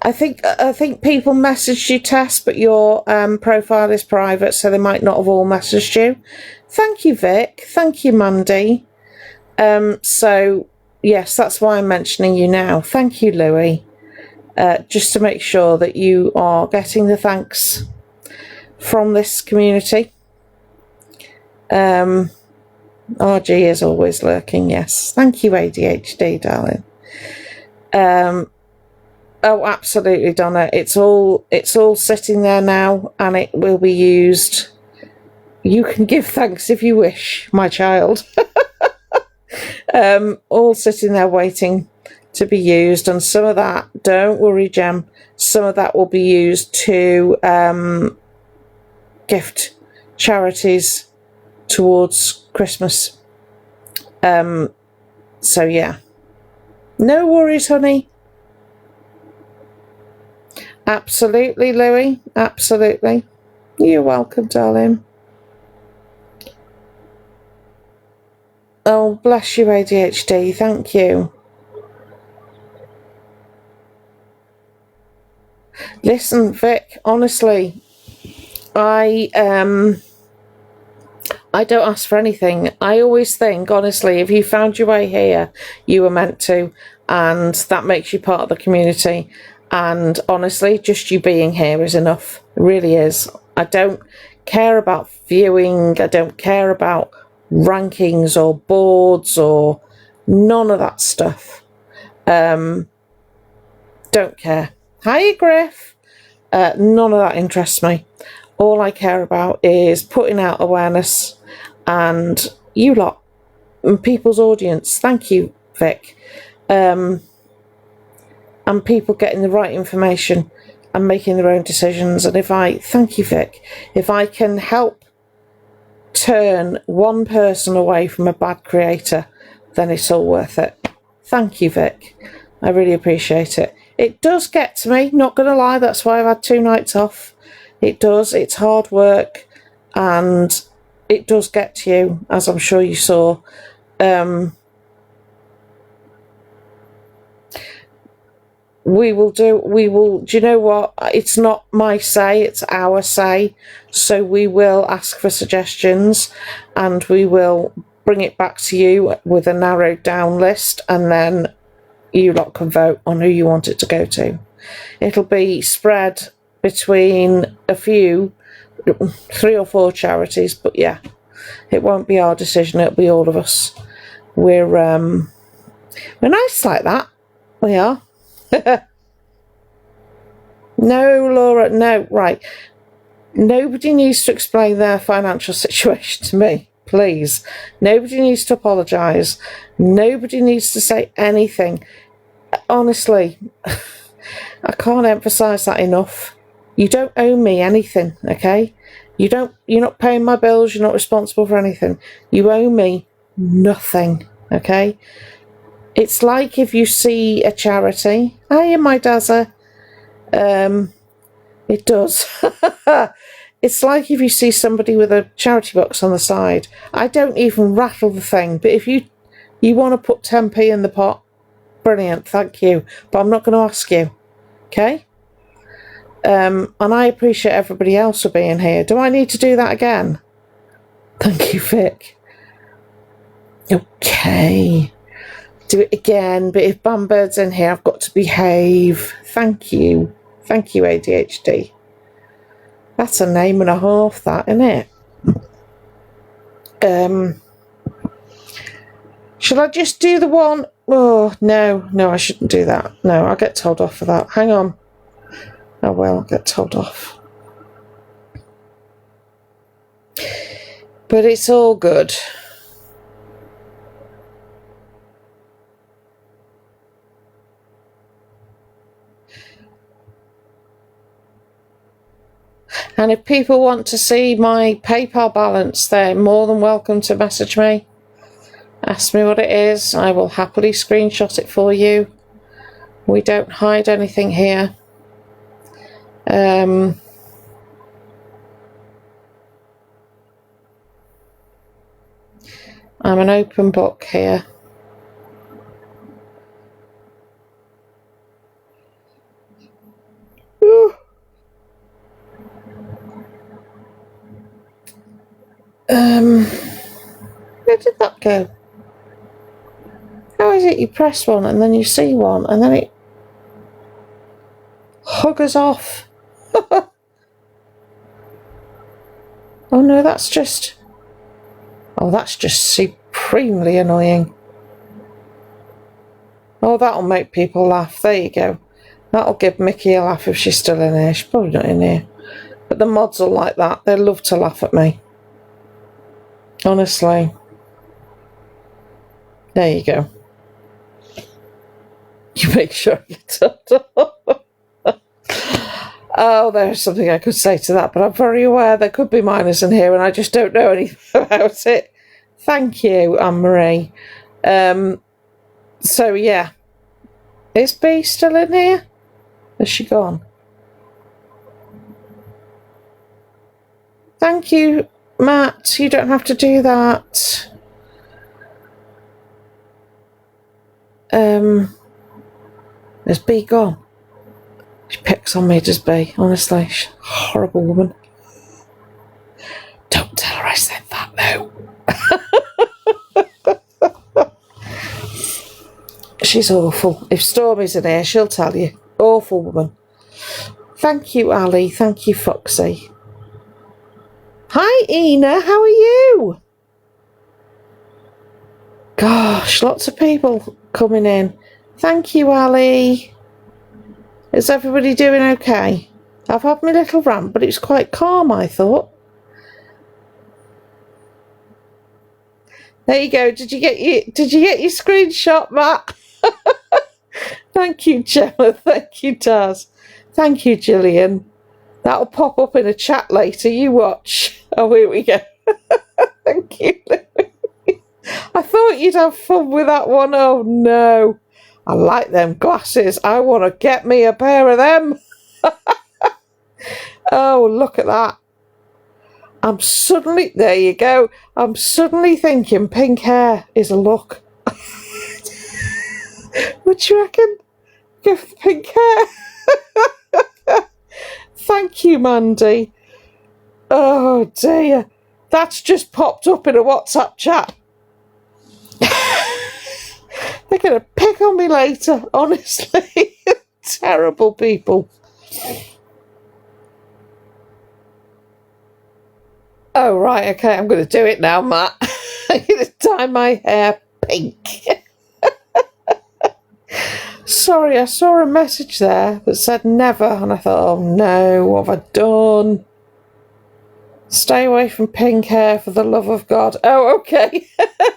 I think people messaged you, Tess, but your profile is private, so they might not have all messaged you. Thank you, Vic. Thank you, Mandy. So, yes, that's why I'm mentioning you now. Thank you, Louis. Just to make sure that you are getting the thanks from this community. RG is always lurking, yes. Thank you, ADHD, darling. Oh, absolutely, Donna. It's all sitting there now, and it will be used. You can give thanks if you wish, my child. All sitting there waiting to be used, and some of that, don't worry, Jem, some of that will be used to gift charities towards Christmas. So yeah. No worries, honey. Absolutely, Louis. Absolutely. You're welcome, darling. Oh, bless you, ADHD. Thank you. Listen, Vic, honestly, I don't ask for anything. I always think, honestly, if you found your way here, you were meant to, and that makes you part of the community. And honestly, just you being here is enough. It really is. I don't care about viewing. I don't care about rankings or boards or none of that stuff. Don't care. Hi, Griff. None of that interests me. All I care about is putting out awareness, and you lot, and people's audience. Thank you, Vic. And people getting the right information and making their own decisions. And thank you, Vic, if I can help turn one person away from a bad creator, then it's all worth it. Thank you, Vic. I really appreciate it. It does get to me, not going to lie, that's why I've had 2 nights off. It does, it's hard work, and it does get to you, as I'm sure you saw. Do you know what? It's not my say, it's our say. So we will ask for suggestions, and we will bring it back to you with a narrowed down list, and then you lot can vote on who you want it to go to. It'll be spread between a few, 3 or 4 charities, but yeah, it won't be our decision, it'll be all of us. We're nice like that. We are. No, Laura, no, right. Nobody needs to explain their financial situation to me, please. Nobody needs to apologise. Nobody needs to say anything. Honestly, I can't emphasise that enough. You don't owe me anything, okay? You're not paying my bills, you're not responsible for anything. You owe me nothing, okay? It's like if you see a charity. Hiya, my Dazza. It does. It's like if you see somebody with a charity box on the side. I don't even rattle the thing, but if you want to put 10p in the pot, brilliant, thank you. But I'm not going to ask you, okay? And I appreciate everybody else for being here. Do I need to do that again? Thank you, Vic. Okay. Do it again, but if Bambird's in here, I've got to behave. Thank you. Thank you, ADHD. That's a name and a half, that, isn't it? Shall I just do the one? Oh, no, I shouldn't do that. No, I'll get told off for that. Hang on. Oh, well, I'll get told off. But it's all good. And if people want to see my PayPal balance, they're more than welcome to message me. Ask me what it is. I will happily screenshot it for you. We don't hide anything here. I'm an open book here. Whew. Where did that go? How is it you press one and then you see one and then it huggers off? Oh no, that's just supremely annoying. Oh, that'll make people laugh. There you go. That'll give Mickey a laugh if she's still in here. She's probably not in here. But the mods are like that. They love to laugh at me. Honestly. There you go. You make sure you turn off. Oh, there's something I could say to that, but I'm very aware there could be minors in here and I just don't know anything about it. Thank you, Anne-Marie. So, yeah. Is B still in here? Has she gone? Thank you, Matt. You don't have to do that. Is B gone? She picks on me, does B? Honestly, she's a horrible woman. Don't tell her I said that, no. She's awful. If Stormy's in here, she'll tell you. Awful woman. Thank you, Ali. Thank you, Foxy. Hi, Ina. How are you? Gosh, lots of people coming in. Thank you, Ali. Is everybody doing okay? I've had my little rant, but it's quite calm, I thought. There you go. Did you get your screenshot, Matt? Thank you, Gemma. Thank you, Taz. Thank you, Gillian. That'll pop up in a chat later. You watch. Oh, here we go. Thank you. I thought you'd have fun with that one. Oh, no. I like them glasses. I want to get me a pair of them. Oh, look at that. There you go. I'm suddenly thinking pink hair is a look. What do you reckon? Go for pink hair. Thank you, Mandy. Oh, dear. That's just popped up in a WhatsApp chat. They're going to pick on me later, honestly. Terrible people. Oh, right, okay, I'm going to do it now, Matt. I'm going to dye my hair pink. Sorry, I saw a message there that said never, and I thought, oh no, what have I done? Stay away from pink hair for the love of God. Oh, okay.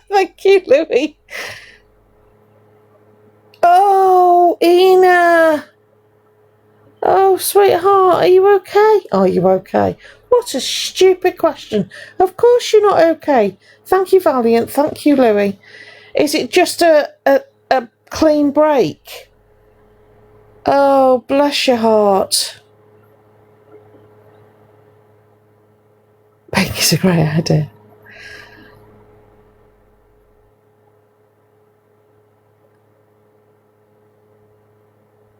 Thank you, Louie. Oh, Ina. Oh, sweetheart, are you okay? Are you okay? What a stupid question. Of course you're not okay. Thank you, Valiant. Thank you, Louie. Is it just a clean break? Oh, bless your heart. Pink is a great idea.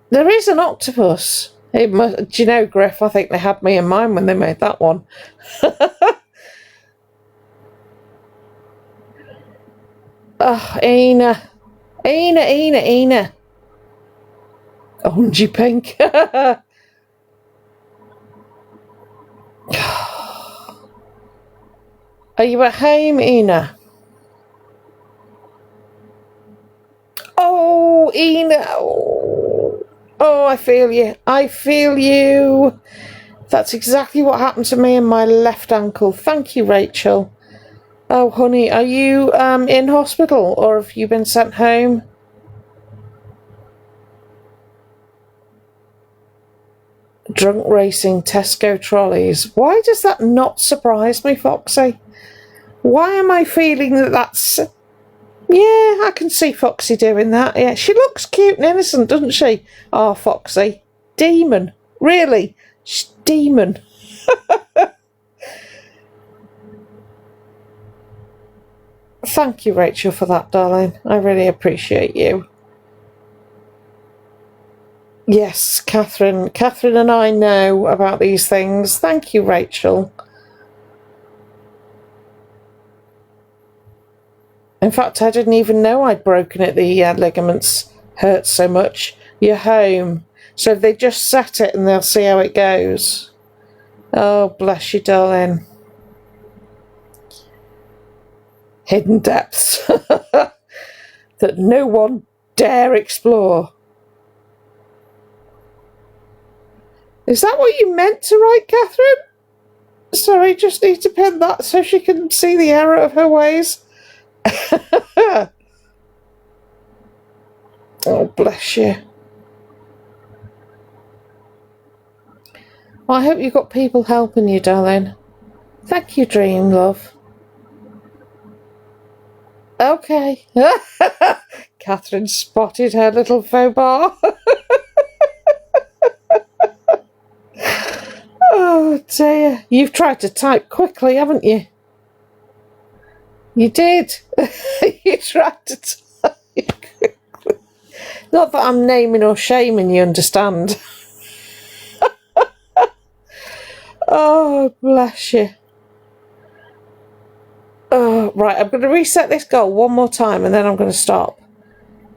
There is an octopus. Do you know, Griff, I think they had me in mind when they made that one. Oh, Ina. Ina. Orangey pink. Are you at home, Ina? Oh, Ina. Oh, I feel you. That's exactly what happened to me in my left ankle. Thank you, Rachel. Oh, honey, are you in hospital or have you been sent home? Drunk racing Tesco trolleys. Why does that not surprise me, Foxy? Why am I feeling that that's... Yeah, I can see Foxy doing that. Yeah, she looks cute and innocent, doesn't she? Oh, Foxy. Demon. Really? She's demon. Thank you, Rachel, for that, darling. I really appreciate you. Yes, Catherine. Catherine and I know about these things. Thank you, Rachel. In fact, I didn't even know I'd broken it. The ligaments hurt so much. You're home. So they just set it and they'll see how it goes. Oh, bless you, darling. Hidden depths that no one dare explore. Is that what you meant to write, Catherine? Sorry, just need to pin that so she can see the error of her ways. Oh, bless you. Well, I hope you've got people helping you, darling. Thank you, Dream, love. Okay. Catherine spotted her little faux pas. Oh, dear. You've tried to type quickly, haven't you? You did. You tried to type quickly. Not that I'm naming or shaming, you understand. Oh, bless you. Oh, right, I'm going to reset this goal one more time and then I'm going to stop.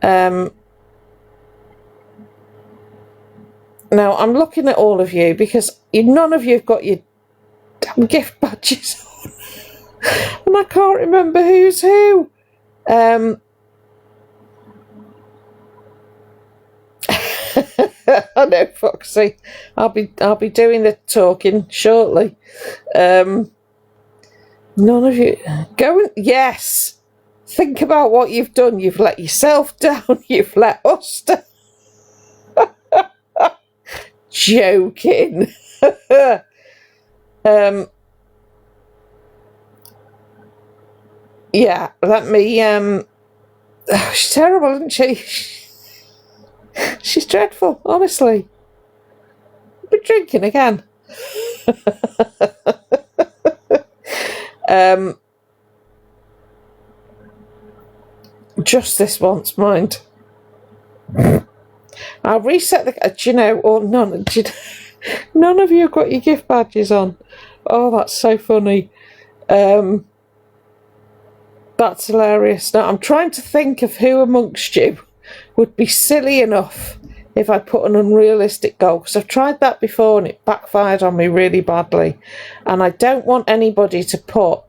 Now, I'm looking at all of you because none of you have got your damn gift badges on. And I can't remember who's who. I know, Foxy. I'll be doing the talking shortly. None of you go and yes. Think about what you've done. You've let yourself down. You've let us down. Joking. Yeah, let me she's terrible, isn't she? She's dreadful, honestly. We're drinking again. Just this once, mind. I'll reset the... do you know, or none... none of you have got your gift badges on. Oh, that's so funny. That's hilarious. Now, I'm trying to think of who amongst you would be silly enough if I put an unrealistic goal, because I've tried that before and it backfired on me really badly. And I don't want anybody to put...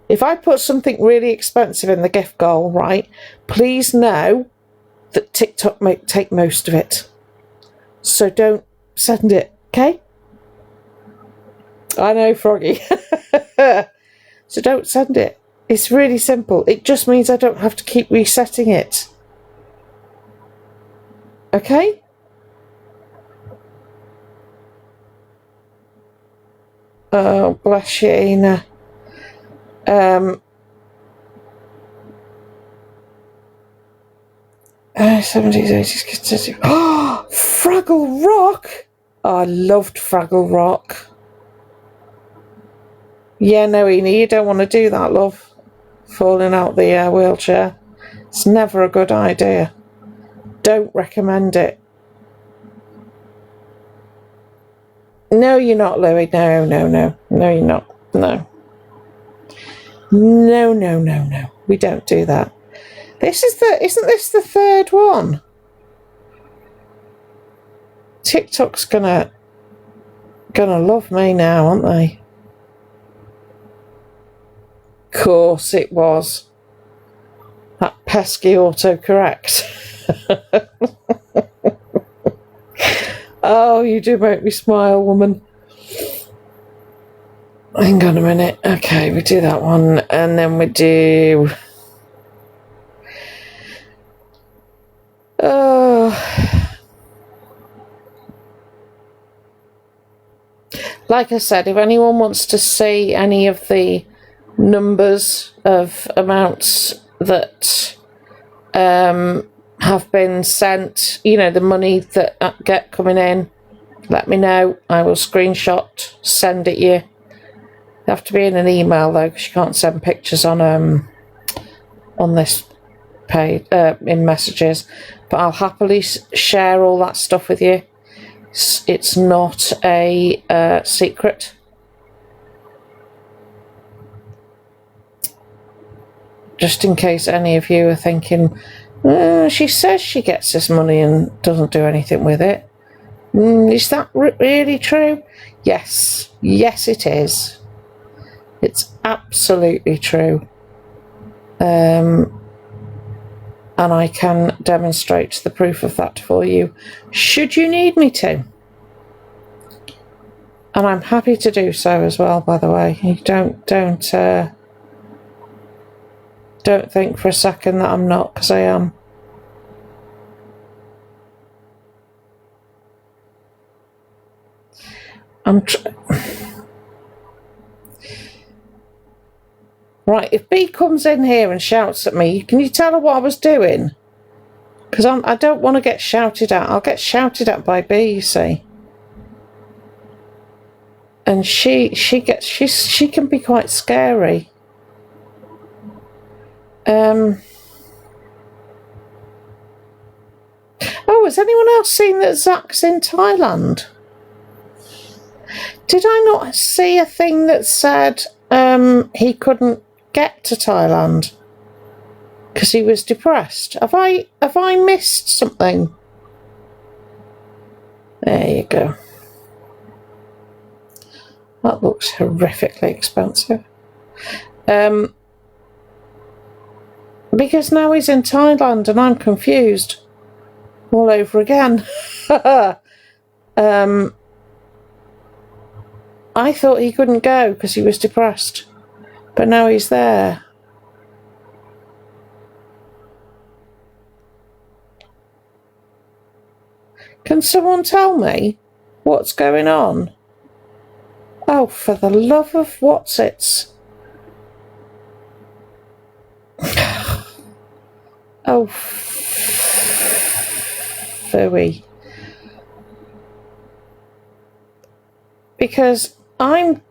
If I put something really expensive in the gift goal, right, please know that TikTok may take most of it. So don't send it, okay? I know, Froggy. So don't send it. It's really simple. It just means I don't have to keep resetting it. Okay? Oh, bless you, Ina. 70s, 80s, kids. Oh, Fraggle Rock! Oh, I loved Fraggle Rock. Yeah, no, Ina, you don't want to do that, love. Falling out the wheelchair. It's never a good idea. Don't recommend it. No, you're not, Louie. No, no, no. No, you're not. No. No, no, no, no. We don't do that. Isn't this the third one? TikTok's gonna love me now, aren't they? Of course it was. That pesky autocorrect. Oh, you do make me smile, woman. Hang on a minute. Okay, we do that one, and then we do... like I said, if anyone wants to see any of the numbers of amounts that have been sent, you know, the money that get coming in, let me know. I will screenshot, send it you. They have to be in an email though, because you can't send pictures on this page in messages. But I'll happily share all that stuff with you. It's not a secret. Just in case any of you are thinking, she says she gets this money and doesn't do anything with it. Is that really true? Yes. Yes, it is. It's absolutely true. And I can demonstrate the proof of that for you, should you need me to. And I'm happy to do so as well, by the way. You don't think for a second that I'm not, because I am. Right, if B comes in here and shouts at me, can you tell her what I was doing? Because I don't want to get shouted at. I'll get shouted at by B, you see. And she can be quite scary. Oh, has anyone else seen that Zach's in Thailand? Did I not see a thing that said he couldn't get to Thailand because he was depressed? Have I missed something? There you go. That looks horrifically expensive. Because now he's in Thailand and I'm confused all over again. I thought he couldn't go because he was depressed, but now he's there. Can someone tell me what's going on? Oh, for the love of what's-its. Oh, phooey. Because I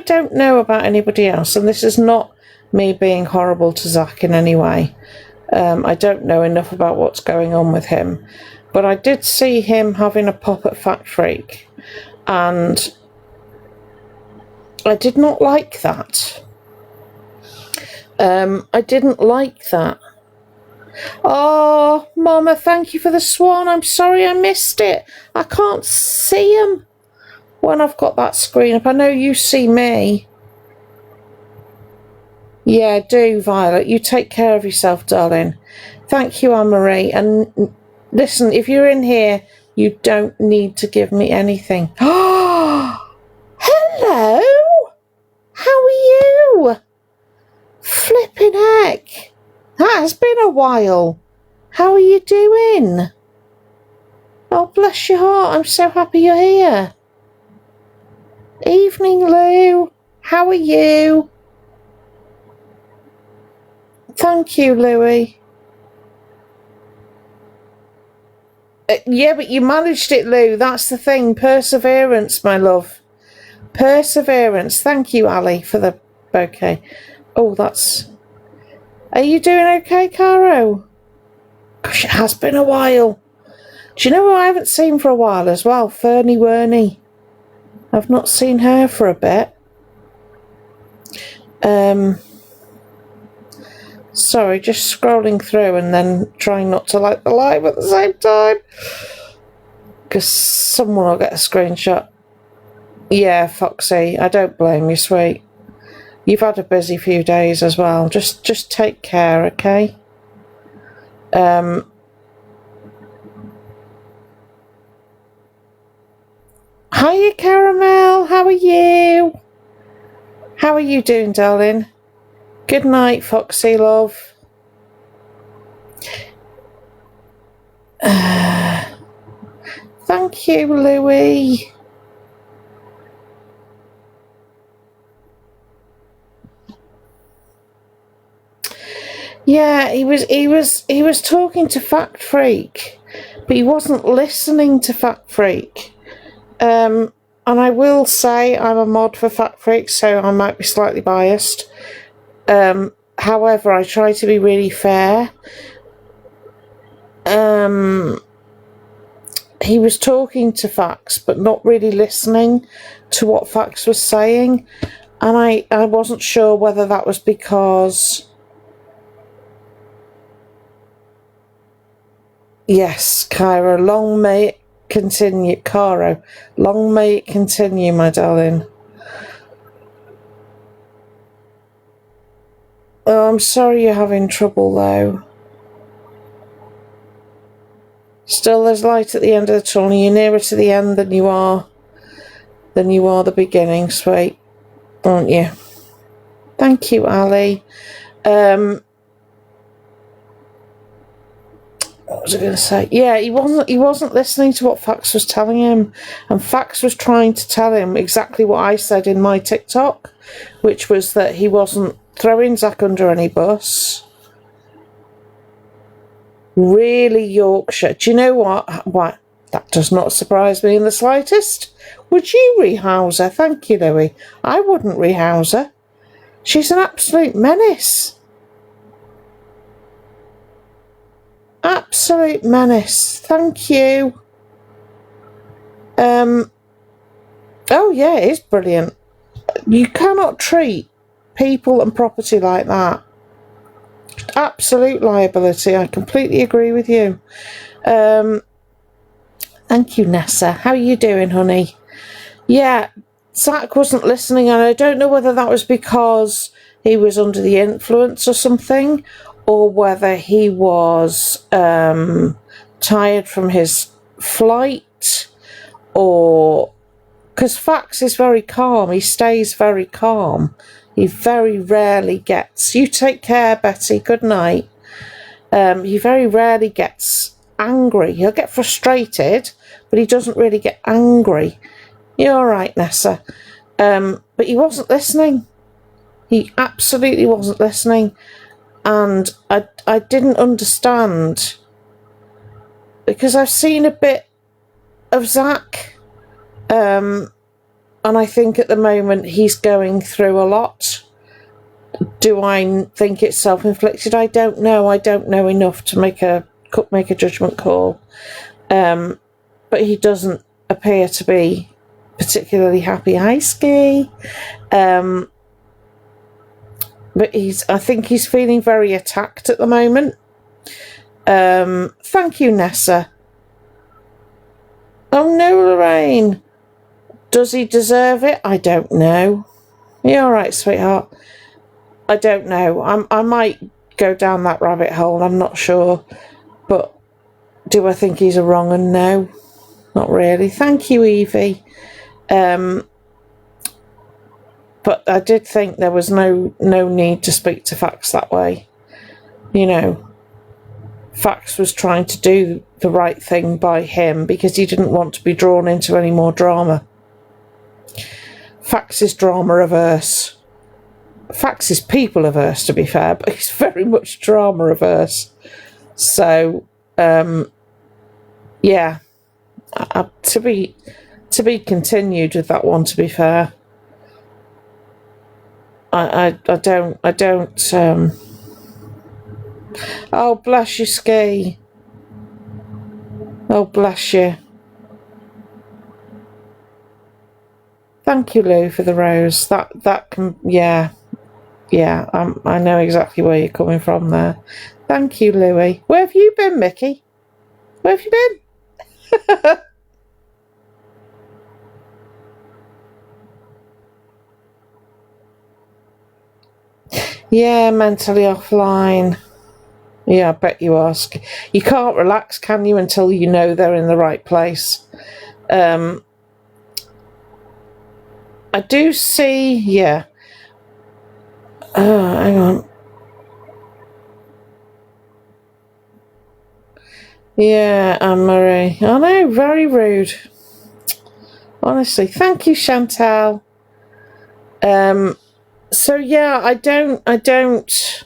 don't know about anybody else, and this is not me being horrible to Zach in any way. I don't know enough about what's going on with him, but I did see him having a pop at Fat Freak, and I did not like that. I didn't like that. Oh, Mama, thank you for the swan. I'm sorry I missed it. I can't see him when I've got that screen up. I know you see me. Yeah, do, Violet. You take care of yourself, darling. Thank you, Anne-Marie. And listen, if you're in here, you don't need to give me anything. Oh, hello. How are you? Flipping heck. That has been a while. How are you doing? Oh, bless your heart. I'm so happy you're here. Evening, Lou. How are you? Thank you, Louie. Yeah, but you managed it, Lou. That's the thing. Perseverance, my love. Perseverance. Thank you, Ali, for the bouquet. Oh, that's... Are you doing okay, Caro? Gosh, it has been a while. Do you know who I haven't seen for a while as well? Fernie Werney. I've not seen her for a bit. Sorry, just scrolling through and then trying not to like the live at the same time. Because someone will get a screenshot. Yeah, Foxy, I don't blame you, sweet. You've had a busy few days as well. Just take care, okay? Hiya, Caramel. How are you? How are you doing, darling? Good night, Foxy, love. Thank you, Louie. Yeah, he was talking to Fact Freak, but he wasn't listening to Fact Freak. And I will say I'm a mod for Fact Freak, so I might be slightly biased. However, I try to be really fair. He was talking to Fax, but not really listening to what Fax was saying. And I wasn't sure whether that was because... Yes, Kyra, long may it continue. Caro, long may it continue, my darling. Oh, I'm sorry you're having trouble, though. Still, there's light at the end of the tunnel. You're nearer to the end than you are the beginning, sweet, aren't you? Thank you, Ali. What was I going to say? Yeah, he wasn't listening to what Fax was telling him, and Fax was trying to tell him exactly what I said in my TikTok, which was that he wasn't throwing Zach under any bus. Really, Yorkshire. Do you know what? What? That does not surprise me in the slightest. Would you rehouse her? Thank you, Louie. I wouldn't rehouse her. She's an absolute menace. Absolute menace. Thank you. Oh yeah, it is brilliant. You cannot treat people and property like that. Absolute liability. I completely agree with you. Thank you, Nessa. How are you doing, honey? Yeah, Zach wasn't listening, and I don't know whether that was because he was under the influence or something, or whether he was tired from his flight, or... Because Fax is very calm. He stays very calm. He very rarely gets... You take care, Betty. Good night. He very rarely gets angry. He'll get frustrated, but he doesn't really get angry. You're all right, Nessa. But he wasn't listening. He absolutely wasn't listening. And I didn't understand. Because I've seen a bit of Zach. And I think at the moment he's going through a lot. Do I think it's self-inflicted? I don't know. I don't know enough to make a judgment call. But he doesn't appear to be particularly happy. Hi, Ski. But I think he's feeling very attacked at the moment. Thank you, Nessa. Oh no, Lorraine. Does he deserve it? I don't know. You all right, sweetheart? I don't know. I might go down that rabbit hole. I'm not sure. But do I think he's a wrong un? No, not really. Thank you, Evie. But I did think there was no need to speak to Fax that way. You know, Fax was trying to do the right thing by him because he didn't want to be drawn into any more drama. Fax is drama averse. Fax is people averse, to be fair, but he's very much drama averse. So, yeah, to be continued with that one. To be fair, I don't. Oh, bless you, Ski. Oh, bless you. Thank you, Lou, for the rose. That can, yeah. I know exactly where you're coming from there. Thank you, Louie. Where have you been, Mickey? Where have you been? Yeah, mentally offline. Yeah, I bet you are. You can't relax, can you, until you know they're in the right place. I do see, yeah. Hang on. Yeah, Anne-Marie. I know, very rude. Honestly. Thank you, Chantal. So yeah, I don't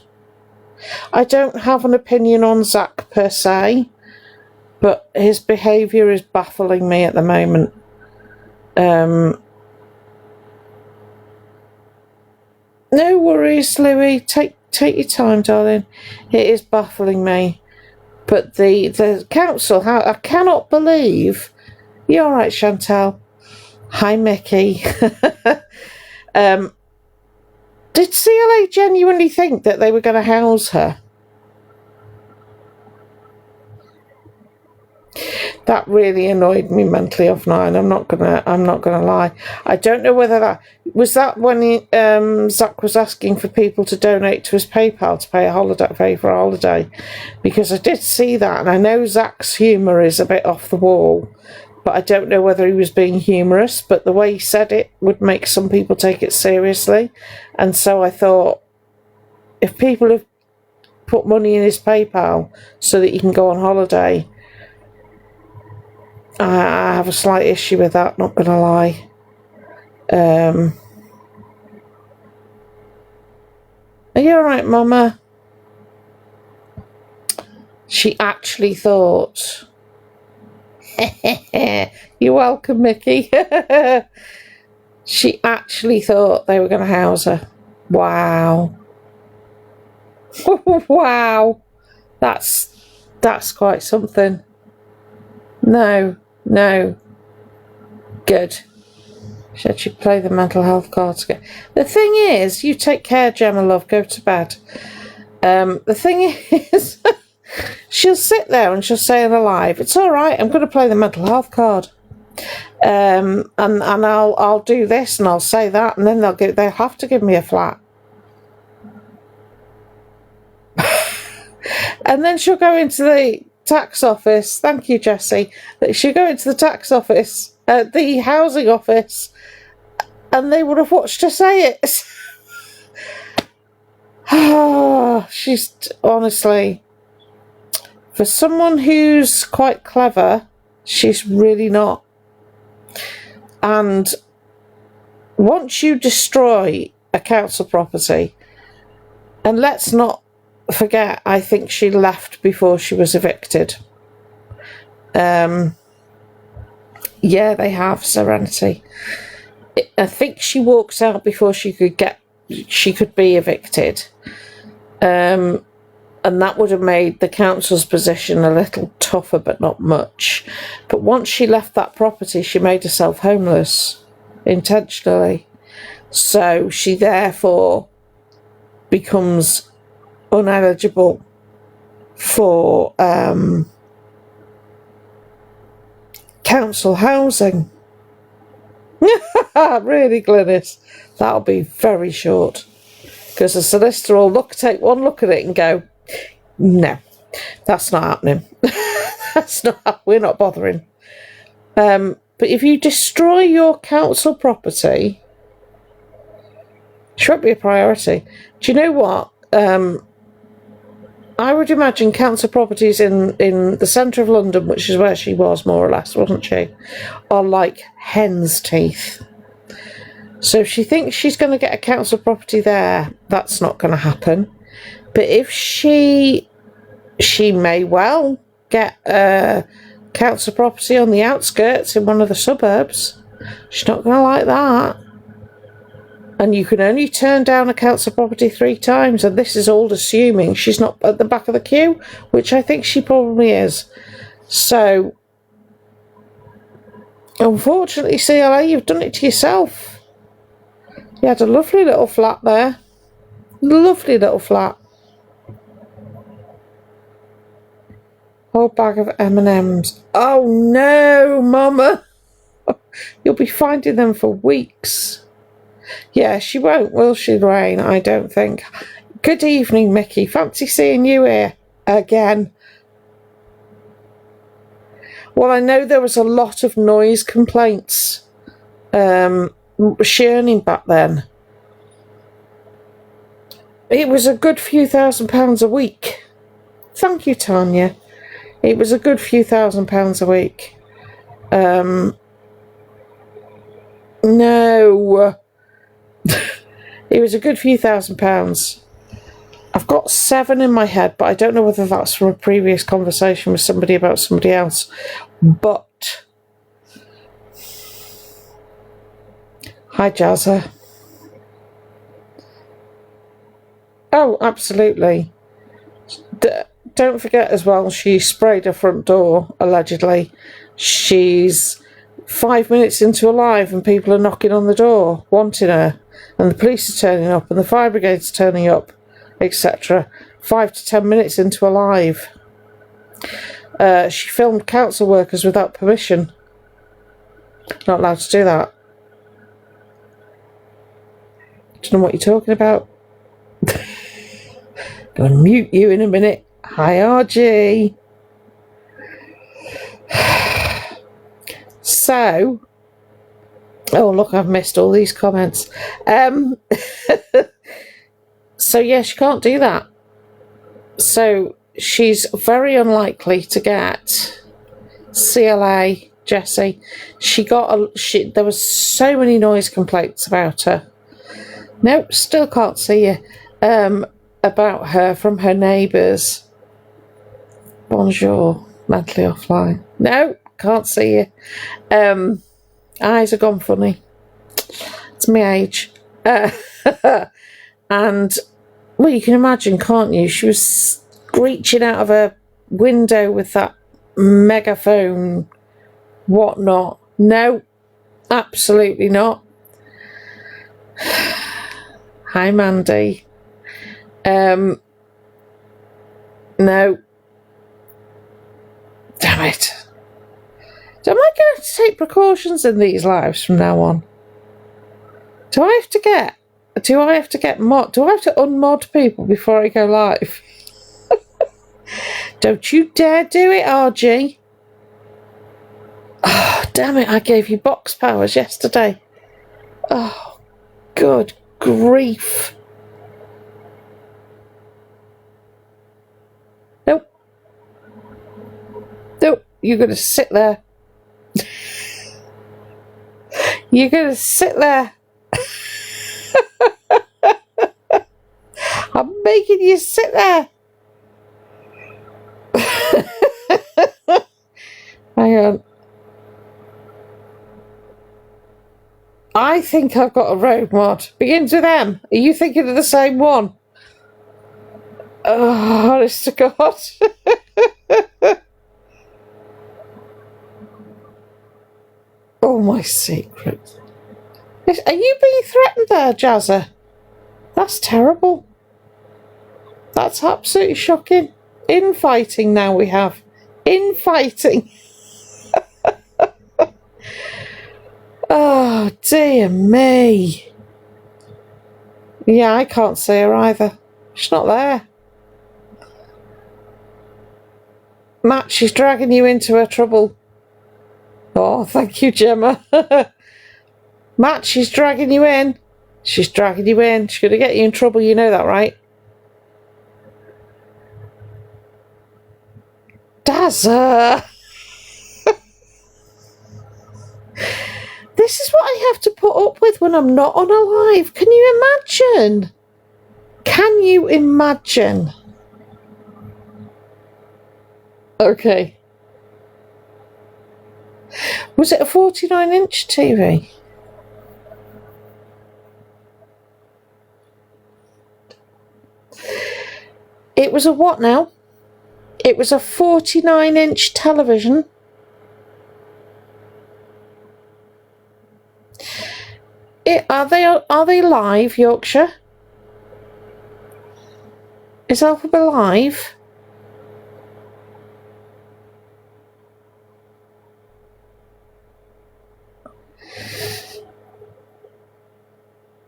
I don't have an opinion on Zach per se, but his behaviour is baffling me at the moment. No worries, Louis. Take your time, darling. It is baffling me. But the council, I cannot believe. You're all right, Chantal. Hi, Mickey. Did CLA genuinely think that they were going to house her? That really annoyed me mentally offline. I'm not gonna lie. I don't know whether that was when Zach was asking for people to donate to his PayPal to pay for a holiday, because I did see that, and I know Zach's humour is a bit off the wall, but I don't know whether he was being humorous. But the way he said it would make some people take it seriously, and so I thought, if people have put money in his PayPal so that he can go on holiday, I have a slight issue with that, not gonna lie. Are you alright, Mama? She actually thought. You're welcome, Mickey. She actually thought they were going to house her. Wow. Wow. That's quite something. No. Good. Should she play the mental health cards again? The thing is, you take care, Gemma love, go to bed. The thing is, she'll sit there and she'll say in her live, it's all right, I'm going to play the mental health card. And I'll do this and I'll say that, and then they'll have to give me a flat. And then she'll go into the tax office. Thank you, Jessie. She'll go into the tax office, the housing office, and they would have watched her say it. She's honestly, for someone who's quite clever, she's really not. And once you destroy a council property, and let's not forget, I think she left before she was evicted. Yeah, they have, Serenity. I think she walks out before she could be evicted. And that would have made the council's position a little tougher, but not much. But once she left that property, she made herself homeless intentionally. So she therefore becomes uneligible for council housing. Really, Glynis? That'll be very short. Because the solicitor will take one look at it and go, no, that's not happening. We're not bothering. But if you destroy your council property, it won't be a priority. Do you know what? I would imagine council properties in the centre of London, which is where she was more or less, wasn't she, are like hen's teeth. So if she thinks she's going to get a council property there, that's not going to happen. But if she may well get a council property on the outskirts in one of the suburbs. She's not going to like that. And you can only turn down a council property 3 times, and this is all assuming she's not at the back of the queue, which I think she probably is. So, unfortunately, CLA, you've done it to yourself. You had a lovely little flat there. Lovely little flat. Whole bag of M&Ms. Oh no, Mama. You'll be finding them for weeks. Yeah, she won't, will she, Lorraine? I don't think. Good evening, Mickey. Fancy seeing you here again. Well, I know there was a lot of noise complaints churning back then. It was a good few £1,000s a week. Thank you, Tanya. It was a good few £1,000s a week. No. It was a good few £1,000s. I've got got 7 in my head, but I don't know whether that's from a previous conversation with somebody about somebody else. But hi, Jazza. Oh, absolutely. Don't forget as well, she sprayed her front door, allegedly. She's 5 minutes into a live and people are knocking on the door, wanting her. And the police are turning up and the fire brigade's turning up, etc. 5 to 10 minutes into a live. She filmed council workers without permission. Not allowed to do that. Don't know what you're talking about. Gonna mute you in a minute. Hi, RG. So, oh look, I've missed all these comments. So yeah, she can't do that. So she's very unlikely to get CLA, Jessie. There was so many noise complaints about her. Nope, still can't see you. About her from her neighbours. Bonjour, mentally offline. No, can't see you. Eyes are gone funny. It's my age. And, well, you can imagine, can't you? She was screeching out of her window with that megaphone, whatnot. No, absolutely not. Hi, Mandy. No. Damn it. Am I going to take precautions in these lives from now on? Do I have to unmod people before I go live? Don't you dare do it, RG. Oh, damn it, I gave you box powers yesterday. Oh, good grief. Nope, you're going to sit there. You're going to sit there. I'm making you sit there. Hang on. I think I've got a road mod. Begins with M. Are you thinking of the same one? Oh, honest to God. Oh, my secret. Are you being threatened there, Jazza? That's terrible. That's absolutely shocking. Infighting now we have. Infighting. Oh, dear me. Yeah, I can't see her either. She's not there. Matt, she's dragging you into her trouble. Oh, thank you, Gemma. Matt, she's dragging you in. She's dragging you in. She's going to get you in trouble. You know that, right? Dazza! This is what I have to put up with when I'm not on a live. Can you imagine? Can you imagine? Okay. Was it a 49-inch TV? It was a what now? It was a 49-inch television. Are they live, Yorkshire? Is Alphabet live?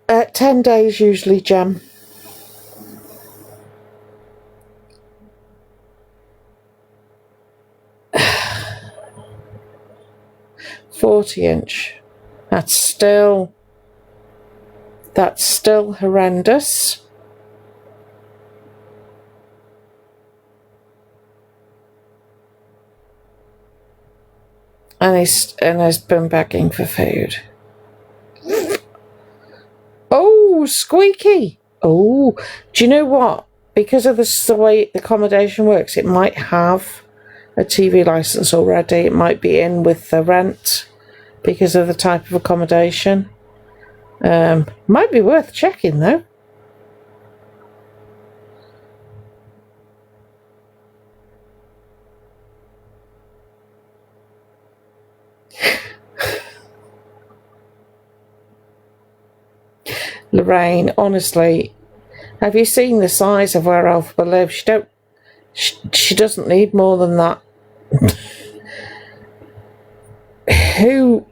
At 10 days usually, Gem. $40-inch. That's still horrendous. And he's been begging for food. Oh, squeaky. Oh, do you know what? because of the way the accommodation works, it might have a TV licence already. It might be in with the rent because of the type of accommodation. Might be worth checking though. Lorraine, honestly, have you seen the size of where Alpha lives? She doesn't need more than that.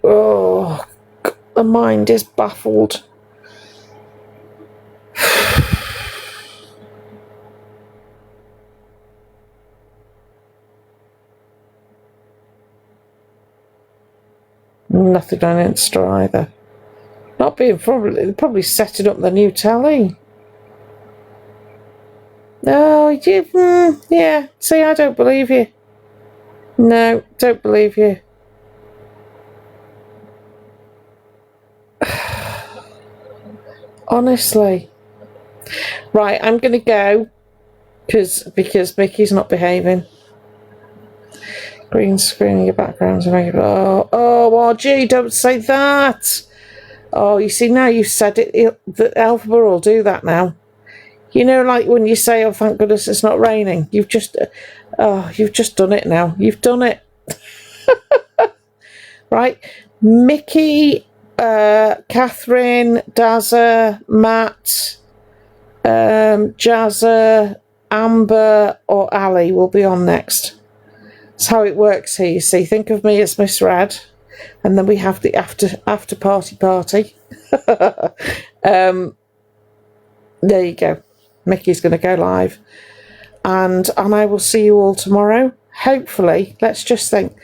Oh, the mind is baffled. Nothing on Insta either. Not being probably setting up the new telly. Oh, yeah. See, I don't believe you. No, don't believe you. Honestly. Right, I'm going to go because Mickey's not behaving. Green screen in your background. RG, don't say that. Oh, you see, now you've said it. The Alpha will do that now. You know, like when you say, "Oh, thank goodness it's not raining." You've just done it now. You've done it. Right, Mickey, Catherine, Dazza, Matt, Jazza, Amber, or Ali will be on next. That's how it works here. You see, think of me as Miss Rad, and then we have the after party. There you go. Mickey's going to go live, and I will see you all tomorrow. Hopefully, let's just think,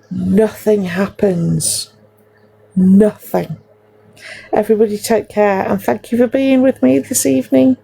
nothing happens. Nothing. Everybody take care, and thank you for being with me this evening.